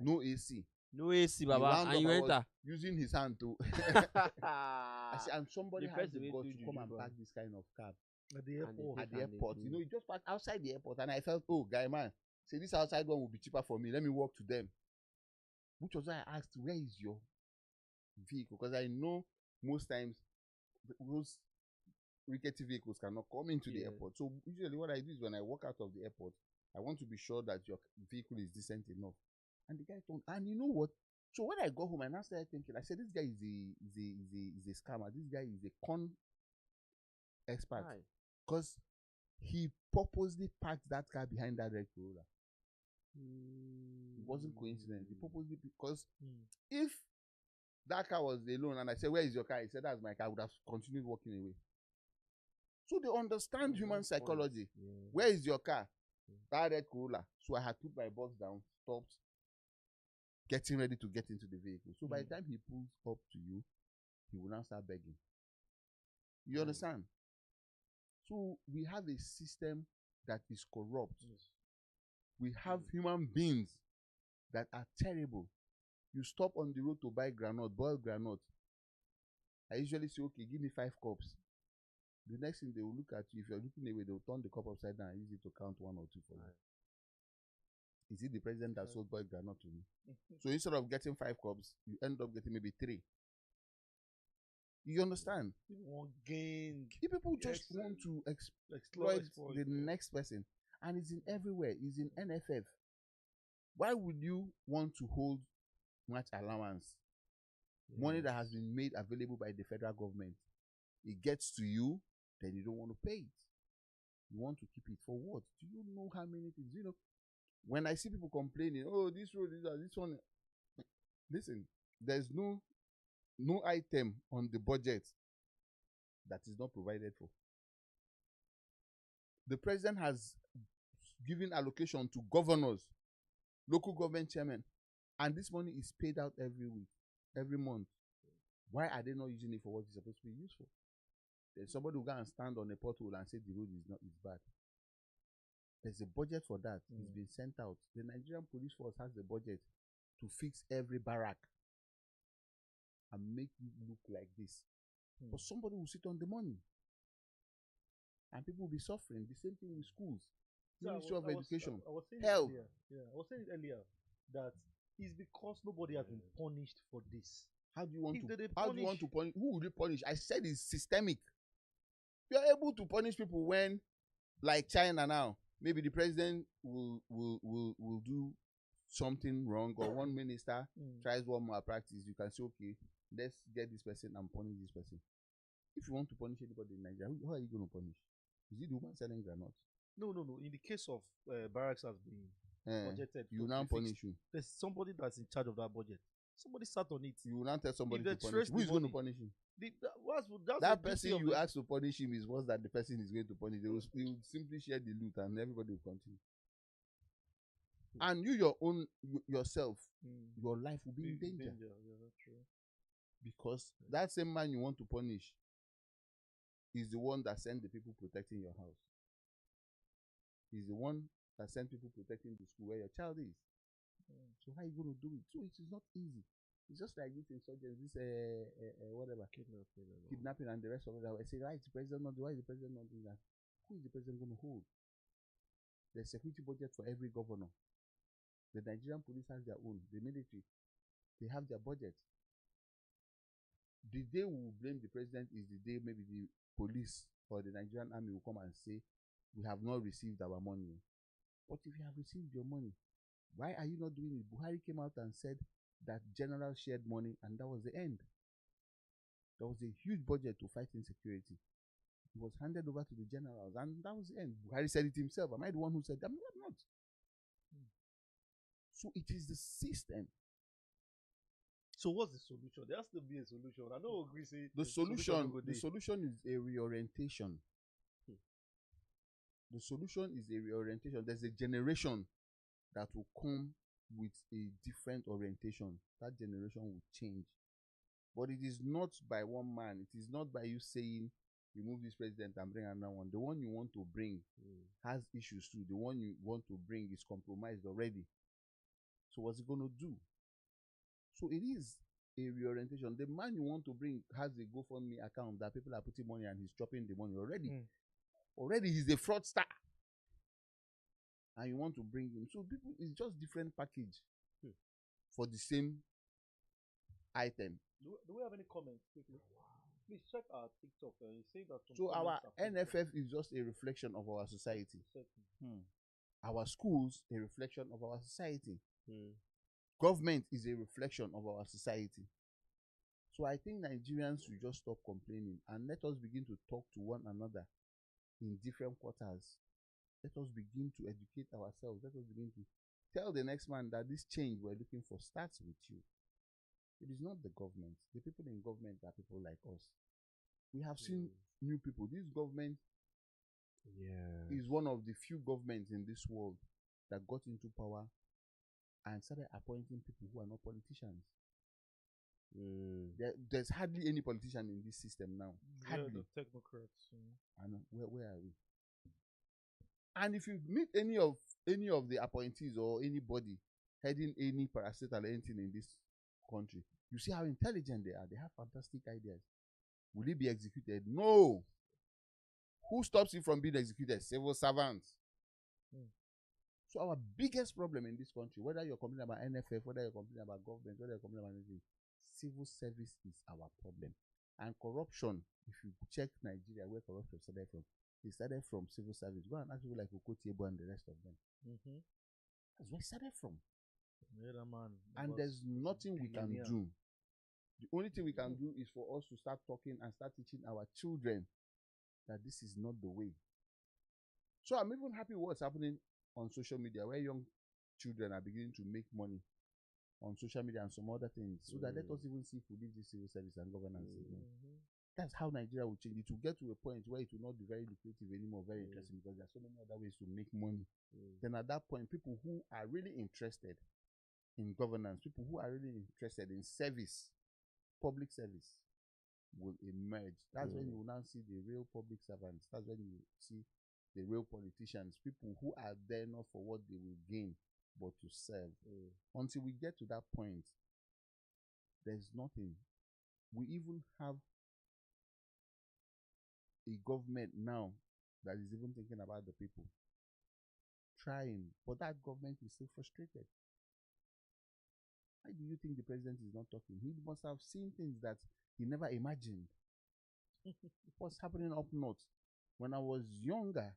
No AC. No AC, Baba. And you enter. Using his hand to. I said, and somebody has the guts to come and park this kind of cab. At the airport. At the airport. You know, you just parked outside the airport. And I felt, oh, guy, man, say this outside one will be cheaper for me. Let me walk to them. Which was why I asked, where is your vehicle? Because I know most times those rickety vehicles cannot come into the airport. So usually what I do is when I walk out of the airport, I want to be sure that your vehicle is decent enough. And the guy told, and you know what? So when I got home, I now started thinking, I said, this guy is a scammer. This guy is a con expert. Because he purposely parked that car behind that red Corolla. It wasn't coincidence. He purposely, because if that car was alone and I said, where is your car? He said, that's my car. I would have continued walking away. So they understand human psychology. Where is your car? That red Corolla. So I had put my box down, stopped, getting ready to get into the vehicle. So by the time he pulls up to you, he will now start begging. You understand? So we have a system that is corrupt. We have human beings that are terrible. You stop on the road to buy granite, boiled granite. I usually say, okay, give me 5 cups. The next thing they will look at you, if you're looking away, they will turn the cup upside down and use it to count 1 or 2 for you. Is it the president that sold boiled granite to me? So instead of getting 5 cups, you end up getting maybe 3. You understand? People want gain. People just want to exploit the next person. And it's in everywhere. It's in NFF. Why would you want to hold much allowance? Money that has been made available by the federal government. It gets to you, then you don't want to pay it. You want to keep it for what? Do you know how many things? You know, when I see people complaining, oh, this road, this one. Listen, there's no item on the budget that is not provided for. The president has given allocation to governors, local government chairmen, and this money is paid out every week, every month. Why are they not using it for what it's supposed to be used for? There's somebody who can stand on a pothole and say the road is bad. There's a budget for that. It's been sent out. The Nigerian police force has the budget to fix every barrack and make it look like this. But somebody will sit on the money. And people will be suffering. The same thing with schools. So Ministry of Education. I was saying Health. I was saying earlier that it's because nobody has been punished for this. How do you want If to they how do you want to punish? Who will you punish? I said it's systemic. You are able to punish people when, like China now, maybe the president will do something wrong, or one minister tries one more practice. You can say, okay, let's get this person and punish this person. If you want to punish anybody in Nigeria, who are you going to punish? Is it the woman selling granuts? No. In the case of barracks has been budgeted. You now punish you. There's somebody that's in charge of that budget. Somebody sat on it. You will not tell somebody to punish. Who is going to punish him? That person you ask to punish him is worse than the person is going to punish. They will simply share the loot and everybody will continue. And yourself, your life will be in danger. Yeah, that's true. Because that same man you want to punish is the one that sent the people protecting your house. He's the one that sent people protecting the school where your child is. So how are you going to do it? So it is not easy. It's just like this insurgents, this whatever, kidnapping and the rest of it. I say, why is the president not doing that? Who is the president going to hold? There's security budget for every governor. The Nigerian police has their own. The military, they have their budget. The day we will blame the president is the day maybe the police or the Nigerian army will come and say, we have not received our money. But if you have received your money, why are you not doing it? Buhari came out and said that general shared money, and that was the end. There was a huge budget to fight insecurity. It was handed over to the generals, and that was the end. Buhari said it himself. Am I the one who said that? I'm not. So it is the system. So what's the solution? There has to be a solution. I know agree say the solution is a reorientation. The solution is a reorientation. There's a generation that will come with a different orientation. That generation will change. But it is not by one man. It is not by you saying, remove this president and bring another one. The one you want to bring has issues too. The one you want to bring is compromised already. So what's it going to do? So it is a reorientation. The man you want to bring has a GoFundMe account that people are putting money and he's chopping the money already. Already he's a fraudster. And you want to bring him. So people, it's just different package for the same item. Do we have any comments quickly? Please check our TikTok. You say that. So our NFF is just a reflection of our society. Our schools, a reflection of our society. Government is a reflection of our society. So I think Nigerians should just stop complaining and let us begin to talk to one another in different quarters. Let us begin to educate ourselves. Let us begin to tell the next man that this change we're looking for starts with you. It is not the government. The people in government are people like us. We have seen new people. This government is one of the few governments in this world that got into power and started appointing people who are not politicians. There's hardly any politician in this system now. Hardly. The technocrats. I know. Where are we? And if you meet any of the appointees or anybody heading any parastatal or anything in this country, you see how intelligent they are. They have fantastic ideas. Will it be executed? No. Who stops it from being executed? Civil servants. So our biggest problem in this country, whether you're complaining about NFF, whether you're complaining about government, whether you're complaining about anything, civil service is our problem. And corruption, if you check Nigeria, where corruption started from, it started from civil service. Go and ask people like Okotiebo and the rest of them. That's where it started from. And there's nothing we can do. The only thing we can do is for us to start talking and start teaching our children that this is not the way. So I'm even happy what's happening on social media, where young children are beginning to make money on social media and some other things. So that let us even see if we leave this civil service and governance. That's how Nigeria will change. It will get to a point where it will not be very lucrative anymore, very interesting, because there are so many other ways to make money. Then at that point, people who are really interested in governance, people who are really interested in service, public service, will emerge. That's when you will now see the real public servants. That's when you see the real politicians, people who are there not for what they will gain, but to serve. Until we get to that point, there's nothing. We even have a government now that is even thinking about the people, trying, but that government is still frustrated. Why do you think the president is not talking? He must have seen things that he never imagined. What's happening up north? When I was younger,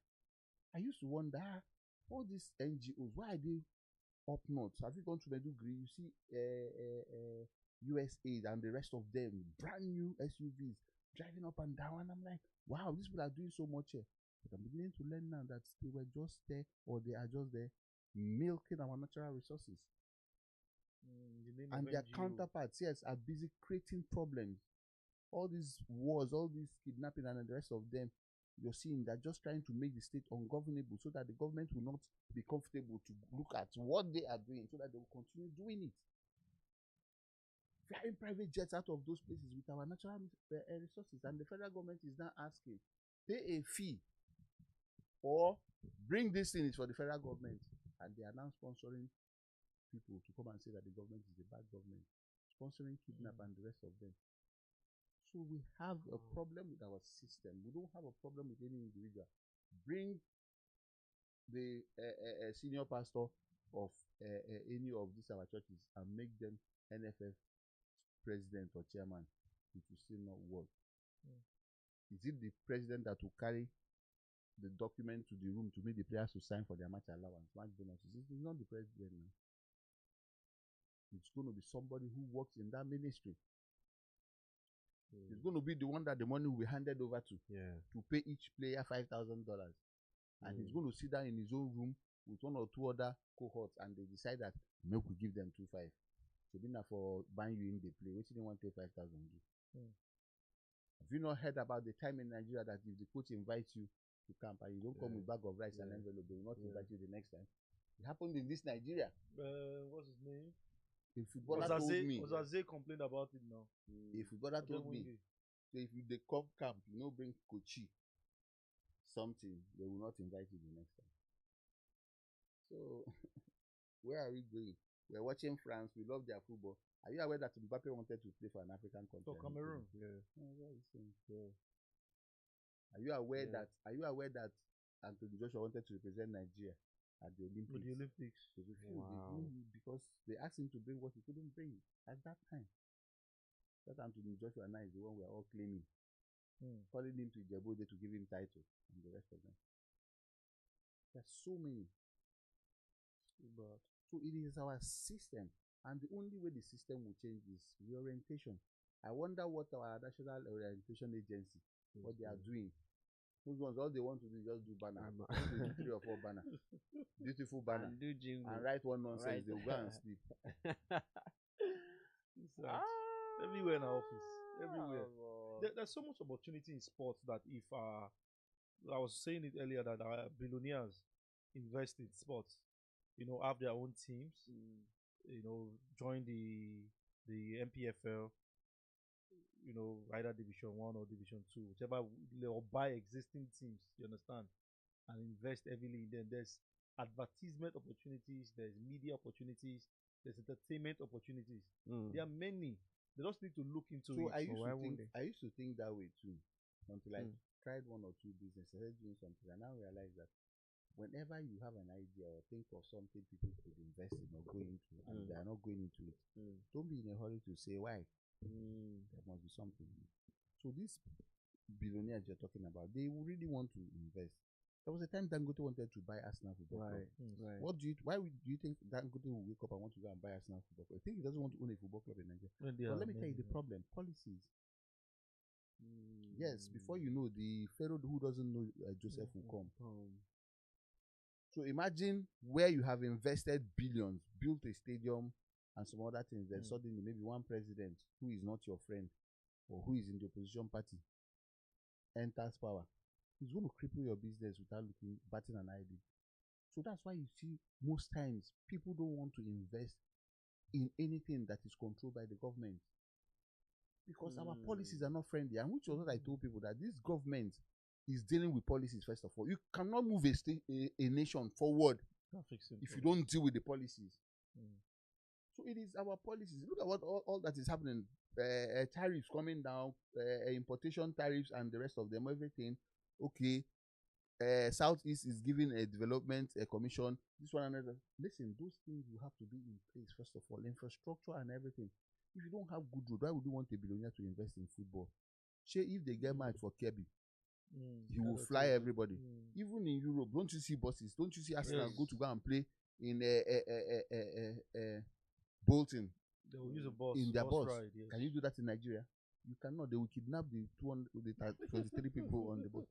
I used to wonder, all these NGOs, why are they up north? Have you gone to Medugri? You see USAID and the rest of them, brand new SUVs, driving up and down. And I'm like, wow, these people are doing so much here. But I'm beginning to learn now that they were just there, or they are just there milking our natural resources. And their counterparts, yes, are busy creating problems. All these wars, all these kidnapping, and the rest of them, you're seeing they're just trying to make the state ungovernable so that the government will not be comfortable to look at what they are doing, so that they will continue doing it. Flying private jets out of those places with our natural resources, and the federal government is now asking, pay a fee or bring these things for the federal government, and they are now sponsoring people to come and say that the government is a bad government, sponsoring kidnap and the rest of them. So we have a problem with our system. We don't have a problem with any individual. Bring the senior pastor of any of these our churches and make them NFF president or chairman. It will still not work. Is it the president that will carry the document to the room to make the players to sign for their match allowance, match bonuses? It's not the president now. It's going to be somebody who works in that ministry. It's going to be the one that the money will be handed over to pay each player $5,000. And he's going to sit down in his own room with one or two other cohorts, and they decide that maybe we give them 2,500. So be now for buying you in the play, which didn't want to pay 5,000. Have you not heard about the time in Nigeria that if the coach invites you to camp and you don't come with bag of rice and envelope, they will not invite you the next time? It happened in this Nigeria. What's his name? A footballer told me. Ozaze complained about it now. A footballer told me. So if you they come camp, you know, bring Kochi something, they will not invite you the next time. So where are we going? We're watching France. We love their football. Are you aware that Mbappe wanted to play for an African country? For Cameroon. Are you aware that? Are you aware that Anthony Joshua wanted to represent Nigeria at the Olympics? With the Olympics. Because they asked him to bring what he couldn't bring at that time. That Anthony Joshua now is the one we are all claiming. Calling him to Djibouti to give him title and the rest of them. There's so many. So it is our system. And the only way the system will change is reorientation. I wonder what our National Orientation Agency, what they are doing. Those ones, all they want to do is just do banner. 3 or 4 banner. Beautiful banner. And do jingle. And write one nonsense. They will go and sleep. Everywhere in our office. Everywhere. There's so much opportunity in sports that if I was saying it earlier that our billionaires invest in sports, you know, have their own teams, you know, join the MPFL, you know, either Division 1 or Division 2, whichever, or buy existing teams, you understand, and invest heavily in them. There's advertisement opportunities, there's media opportunities, there's entertainment opportunities. There are many. They just need to look into it. I used to think that way too, until I tried 1 or 2 businesses, I started doing something, and now I realize that whenever you have an idea or think of something people could invest in or go into, and they are not going into it, don't be in a hurry to say why. There must be something. So these billionaires you're talking about, they really want to invest. There was a time Dangote wanted to buy Arsenal Football Club. What do you think Dangote will wake up and want to go and buy Arsenal Football Club? I think he doesn't want to own a football club in Nigeria. But let me tell you the problem: policies. Yes, before you know, the Pharaoh who doesn't know Joseph will come. So imagine where you have invested billions, built a stadium and some other things, then suddenly maybe one president who is not your friend or who is in the opposition party enters power, he's going to cripple your business without batting an eyelid. So that's why you see most times people don't want to invest in anything that is controlled by the government, because our policies are not friendly. And which was what I told people, that this government is dealing with policies first of all. You cannot move a nation forward if you don't deal with the policies. So it is our policies. Look at what all that is happening. Tariffs coming down, importation tariffs and the rest of them, everything. Okay, Southeast is giving a development commission, this one and another. Listen, those things will have to be in place first of all, infrastructure and everything. If you don't have good road, why would you want a billionaire to invest in football? Say if they get mad for Kirby, he will fly everybody. Even in Europe, don't you see buses? Don't you see Arsenal go and play in Bolton? They will use a bus in their bus. Ride, yes. Can you do that in Nigeria? You cannot. They will kidnap the 23 people on the bus.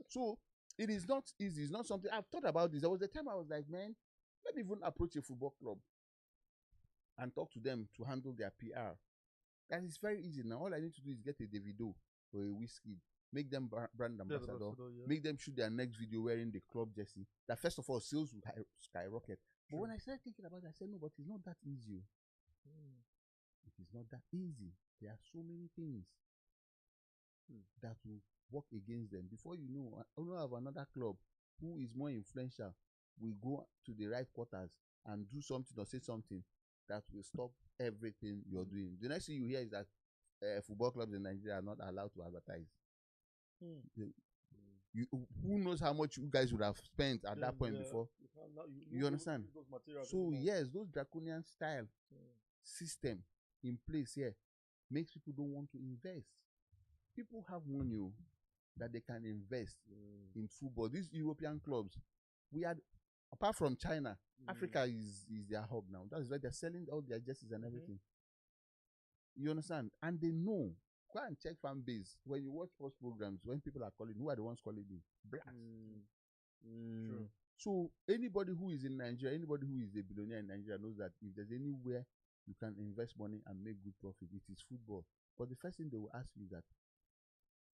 So it is not easy. It's not something I've thought about this. There was a time I was like, man, let me even approach a football club and talk to them to handle their PR. That is very easy now. All I need to do is get a Davido or a Wizkid, make them brand ambassador, make them shoot their next video wearing the club jersey. That first of all, sales will skyrocket. But when I started thinking about it, I said, no, but it's not that easy. It is not that easy. There are so many things that will work against them. Before you know, I don't have another club who is more influential will go to the right quarters and do something or say something that will stop everything you're doing. The next thing you hear is that football clubs in Nigeria are not allowed to advertise. Who knows how much you guys would have spent at that point before? You understand? So yes, those draconian style system in place here makes people don't want to invest. People have money that they can invest in football. These European clubs, we had, apart from China, Africa is their hub now. That's why they're selling all their jerseys and everything. You understand? And they know. Go and check fan base. When you watch sports programs, when people are calling, who are the ones calling you? Blacks. True. So anybody who is in Nigeria, anybody who is a billionaire in Nigeria knows that if there's anywhere you can invest money and make good profit, it is football. But the first thing they will ask you is that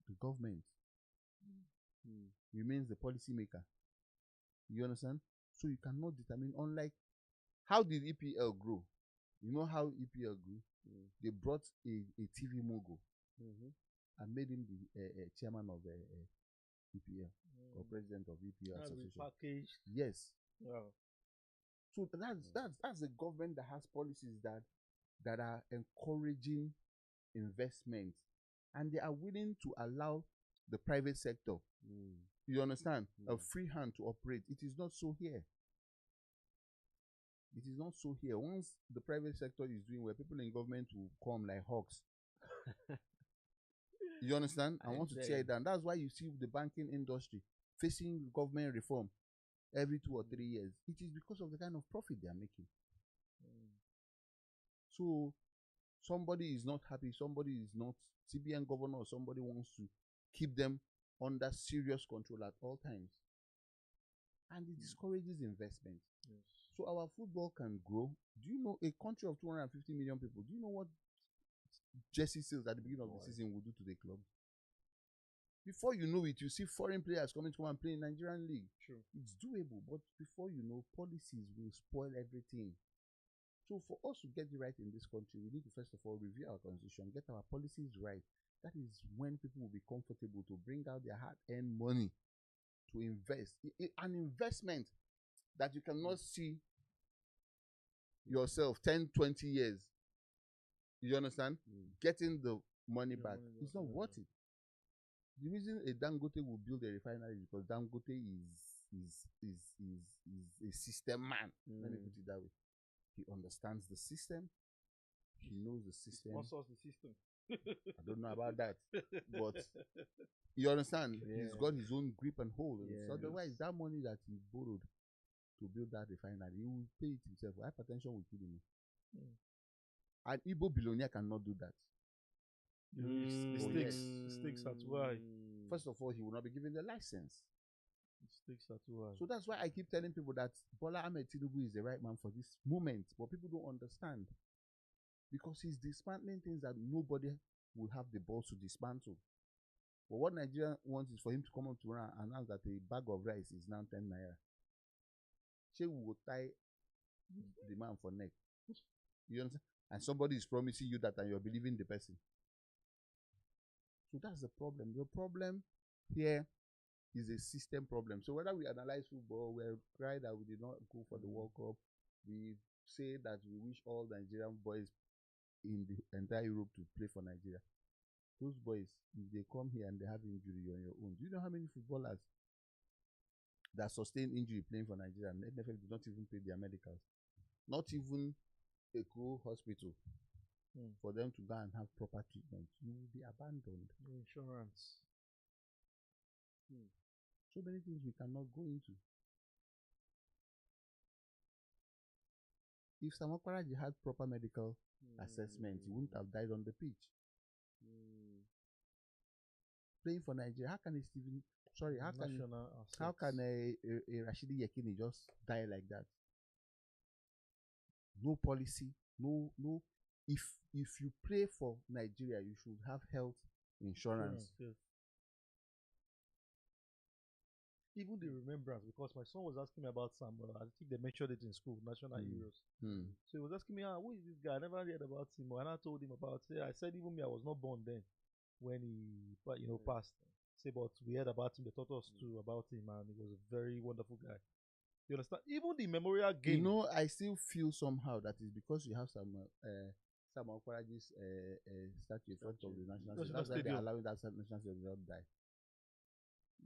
the government remains the policy maker. You understand? So you cannot determine, unlike, how did EPL grow? You know how EPL grew? They brought a TV mogul and made him the chairman of EPL or president of EPL Association. Yes. Wow. So that's a government that has policies that are encouraging investment, and they are willing to allow the private sector, you understand, a free hand to operate. It is not so here. It is not so here. Once the private sector is doing well, people in government will come like hawks. You understand? I want to tear it down. That's why you see the banking industry facing government reform every 2 or 3 years. It is because of the kind of profit they are making. So somebody is not happy, somebody is not CBN governor, or somebody wants to keep them under serious control at all times. And it discourages investment. Yes. So our football can grow. Do you know, a country of 250 million people, do you know what jersey sales at the beginning of the season will do to the club? Before you know it, you see foreign players coming to come and play in Nigerian league. Sure. It's doable, but before you know, policies will spoil everything. So for us to get it right in this country, we need to first of all review our constitution, get our policies right. That is when people will be comfortable to bring out their hard-earned money to invest. An investment that you cannot see yourself 10, 20 years. You understand? Getting the money back. It's not worth it. The reason a Dangote will build a refinery is because Dangote is a system man. Let me put it that way. He understands the system. He knows the system. What source the system? I don't know about that, but you understand. Yeah. He's got his own grip and hold. Yes. So otherwise, that money that he borrowed to build that refinery, he will pay it himself. Hypertension will kill him. An Igbo billionaire cannot do that. The stakes are too high. First of all, he will not be given the license. The stakes are too high. So that's why I keep telling people that Bola Ahmed Tinubu is the right man for this moment, but people don't understand, because he's dismantling things that nobody will have the balls to dismantle. But what Nigeria wants is for him to come up to run and announce that a bag of rice is now 10 naira. She will tie the man for neck. You understand? And somebody is promising you that and you're believing the person. So that's the problem. The problem here is a system problem. So whether we analyze football, we cry that we did not go for the World Cup, we say that we wish all Nigerian boys in the entire Europe to play for Nigeria. Those boys, if they come here and they have injury on your own, do you know how many footballers that sustain injury playing for Nigeria and NFL do not even pay their medicals? Not even a cool hospital for them to go and have proper treatment. You will be abandoned. No insurance. So many things we cannot go into. If Sam Okparaji had proper medical assessment, he wouldn't have died on the pitch. Playing for Nigeria, how can a Stephen? Sorry, how can a Rashidi Yekini just die like that? No policy, no. If you play for Nigeria, you should have health insurance. Yes. Even the remembrance, because my son was asking me about Samuel. I think they mentioned it in school, national heroes. So he was asking me, who is this guy? I never heard about him. And I told him about it. I said, even me, I was not born then when he passed. Say, but we heard about him. They taught us too about him, and he was a very wonderful guy. You understand? Even the memorial game. You know, I still feel somehow that is because you have some Okparaji's statue in front of the national stadium. That's why they're allowing that national stadium to die.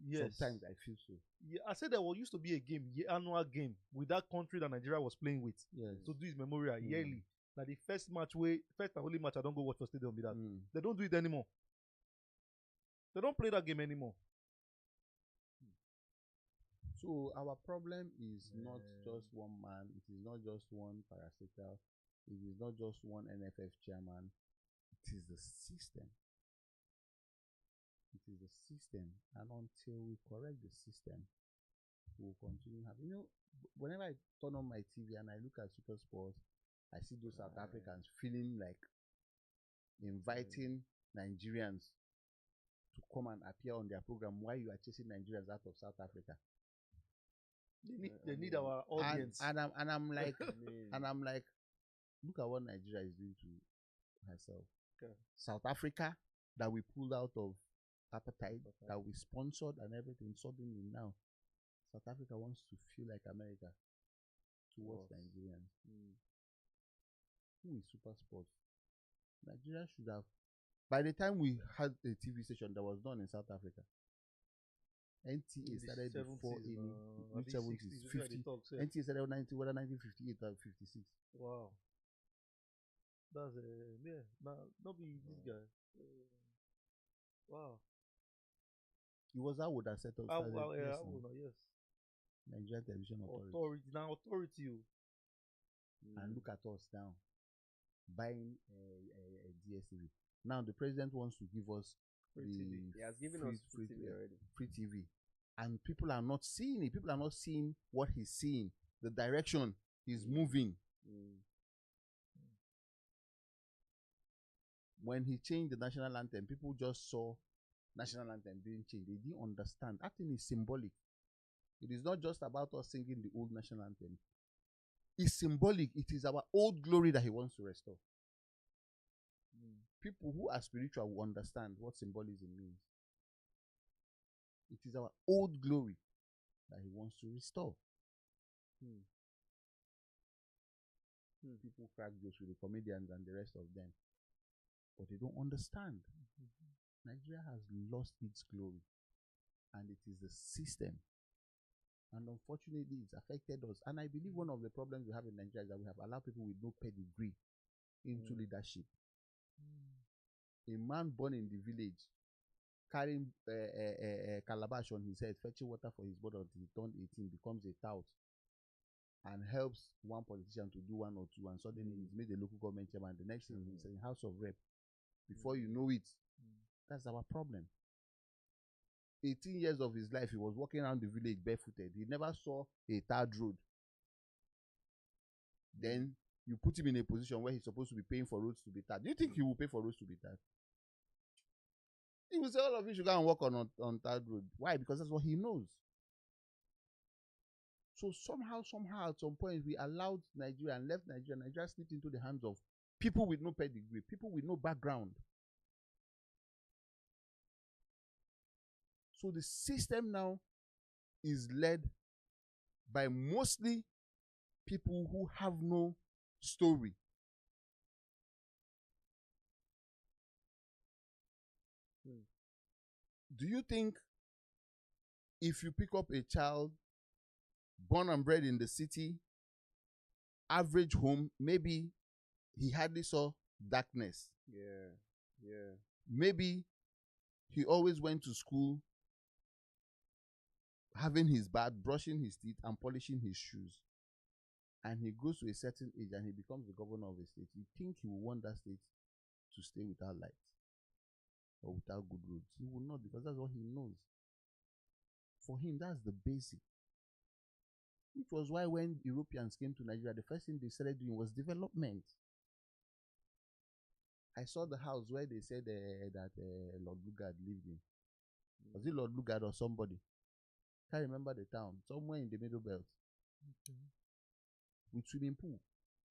Yes. Sometimes I feel so. Yeah, I said there used to be a game, annual game with that country that Nigeria was playing with. Yes. To do his memorial yearly. Like the first and only match I don't go watch for stadium with that. They don't do it anymore. They don't play that game anymore. So our problem is not just one man. It is not just one parastatal. It is not just one NFF chairman. It is the system. It is the system. And until we correct the system, we will continue having. You know, whenever I turn on my TV and I look at Super Sports, I see those South Africans feeling like inviting Nigerians to come and appear on their program while you are chasing Nigerians out of South Africa. They need our audience. And I'm like, look at what Nigeria is doing to herself. Okay. South Africa, that we pulled out of apartheid, that we sponsored and everything, suddenly now, South Africa wants to feel like America towards Nigerians. Who is Super Sports? Nigeria should have. By the time we had a TV station that was done in South Africa, NTA started before in which 70s, 50. NTA started 1958 or 56. Wow. That's not be this guy. Wow. It was how would have set up. Yes. Nigerian Television Authority. Authority. And look at us now, buying a DSTV. Now the president wants to give us free TV. He has given us free TV already. Free TV. And people are not seeing it. People are not seeing what he's seeing, the direction he's moving. When he changed the national anthem, people just saw national anthem being changed. They didn't understand. That thing is symbolic. It is not just about us singing the old national anthem. It's symbolic. It is our old glory that he wants to restore. People who are spiritual will understand what symbolism means. It is our old glory that he wants to restore. People crack jokes with the comedians and the rest of them, but they don't understand. Nigeria has lost its glory, and it is the system. And unfortunately, it's affected us. And I believe one of the problems we have in Nigeria is that we have allowed people with no pedigree into leadership. A man born in the village, carrying a calabash on his head, fetching water for his brother until he turned 18, becomes a tout, and helps one politician to do one or two, and suddenly he's made a local government chairman. The next thing he's in House of Rep. Before you know it, that's our problem. 18 years of his life, he was walking around the village barefooted. He never saw a tarred road. Then you put him in a position where he's supposed to be paying for roads to be tarred. Do you think he will pay for roads to be tarred? He will say all of you should go and walk on that road. Why? Because that's what he knows. So somehow, at some point, we allowed Nigeria and left Nigeria. Nigeria slipped into the hands of people with no pedigree, people with no background. So the system now is led by mostly people who have no story. Do you think if you pick up a child born and bred in the city, average home, maybe he hardly saw darkness? Yeah. Maybe he always went to school having his bath, brushing his teeth, and polishing his shoes. And he goes to a certain age and he becomes the governor of a state. You think he will want that state to stay without light or without good roads? He will not, because that's what he knows. For him, that's the basic. Which was why when Europeans came to Nigeria, the first thing they started doing was development. I saw the house where they said that Lord Lugard lived in. Was it Lord Lugard or somebody? Can't remember the town. Somewhere in the Middle Belt. Okay. With swimming pool.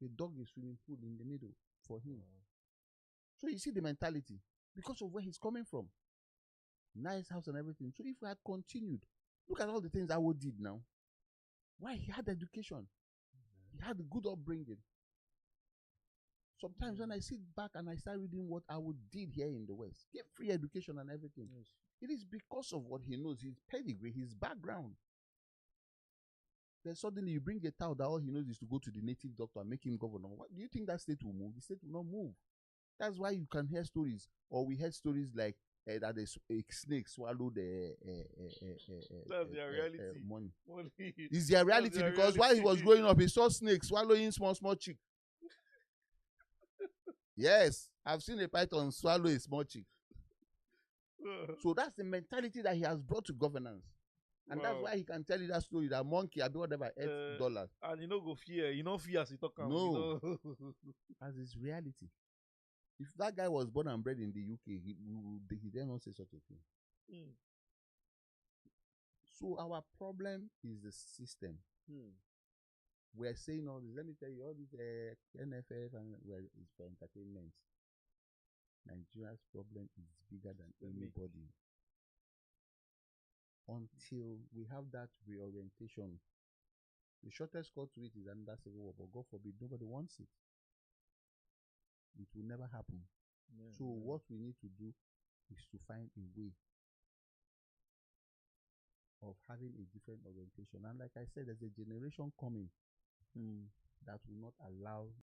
They dug a swimming pool in the middle for him. So you see the mentality. Because of where he's coming from. Nice house and everything. So if we had continued, look at all the things Awo did now. Why? He had education. He had a good upbringing. Sometimes when I sit back and I start reading what Awo did here in the West, get free education and everything, it is because of what he knows, his pedigree, his background. Then suddenly you bring a town that all he knows is to go to the native doctor and make him governor. What do you think that state will move? The state will not move. That's why you can hear stories, or we heard stories like that a snake swallowed that's their reality. Money. It's their reality because while he was growing up, he saw snakes swallowing small chick. Yes, I've seen a python swallow a small chick. So that's the mentality that he has brought to governance. And that's why he can tell you that story, that monkey, I'll be whatever, $8. And you know go fear. You know fear as you talk. No. As his reality. If that guy was born and bred in the UK, he dare not say such a thing. So our problem is the system. We're saying all this. Let me tell you, all this NFF and it's for entertainment. Nigeria's problem is bigger than anybody. Until we have that reorientation, the shortest cut to it is another civil war, but God forbid, nobody wants it. It will never happen. So what we need to do is to find a way of having a different orientation. And like I said, there's a generation coming that will not allow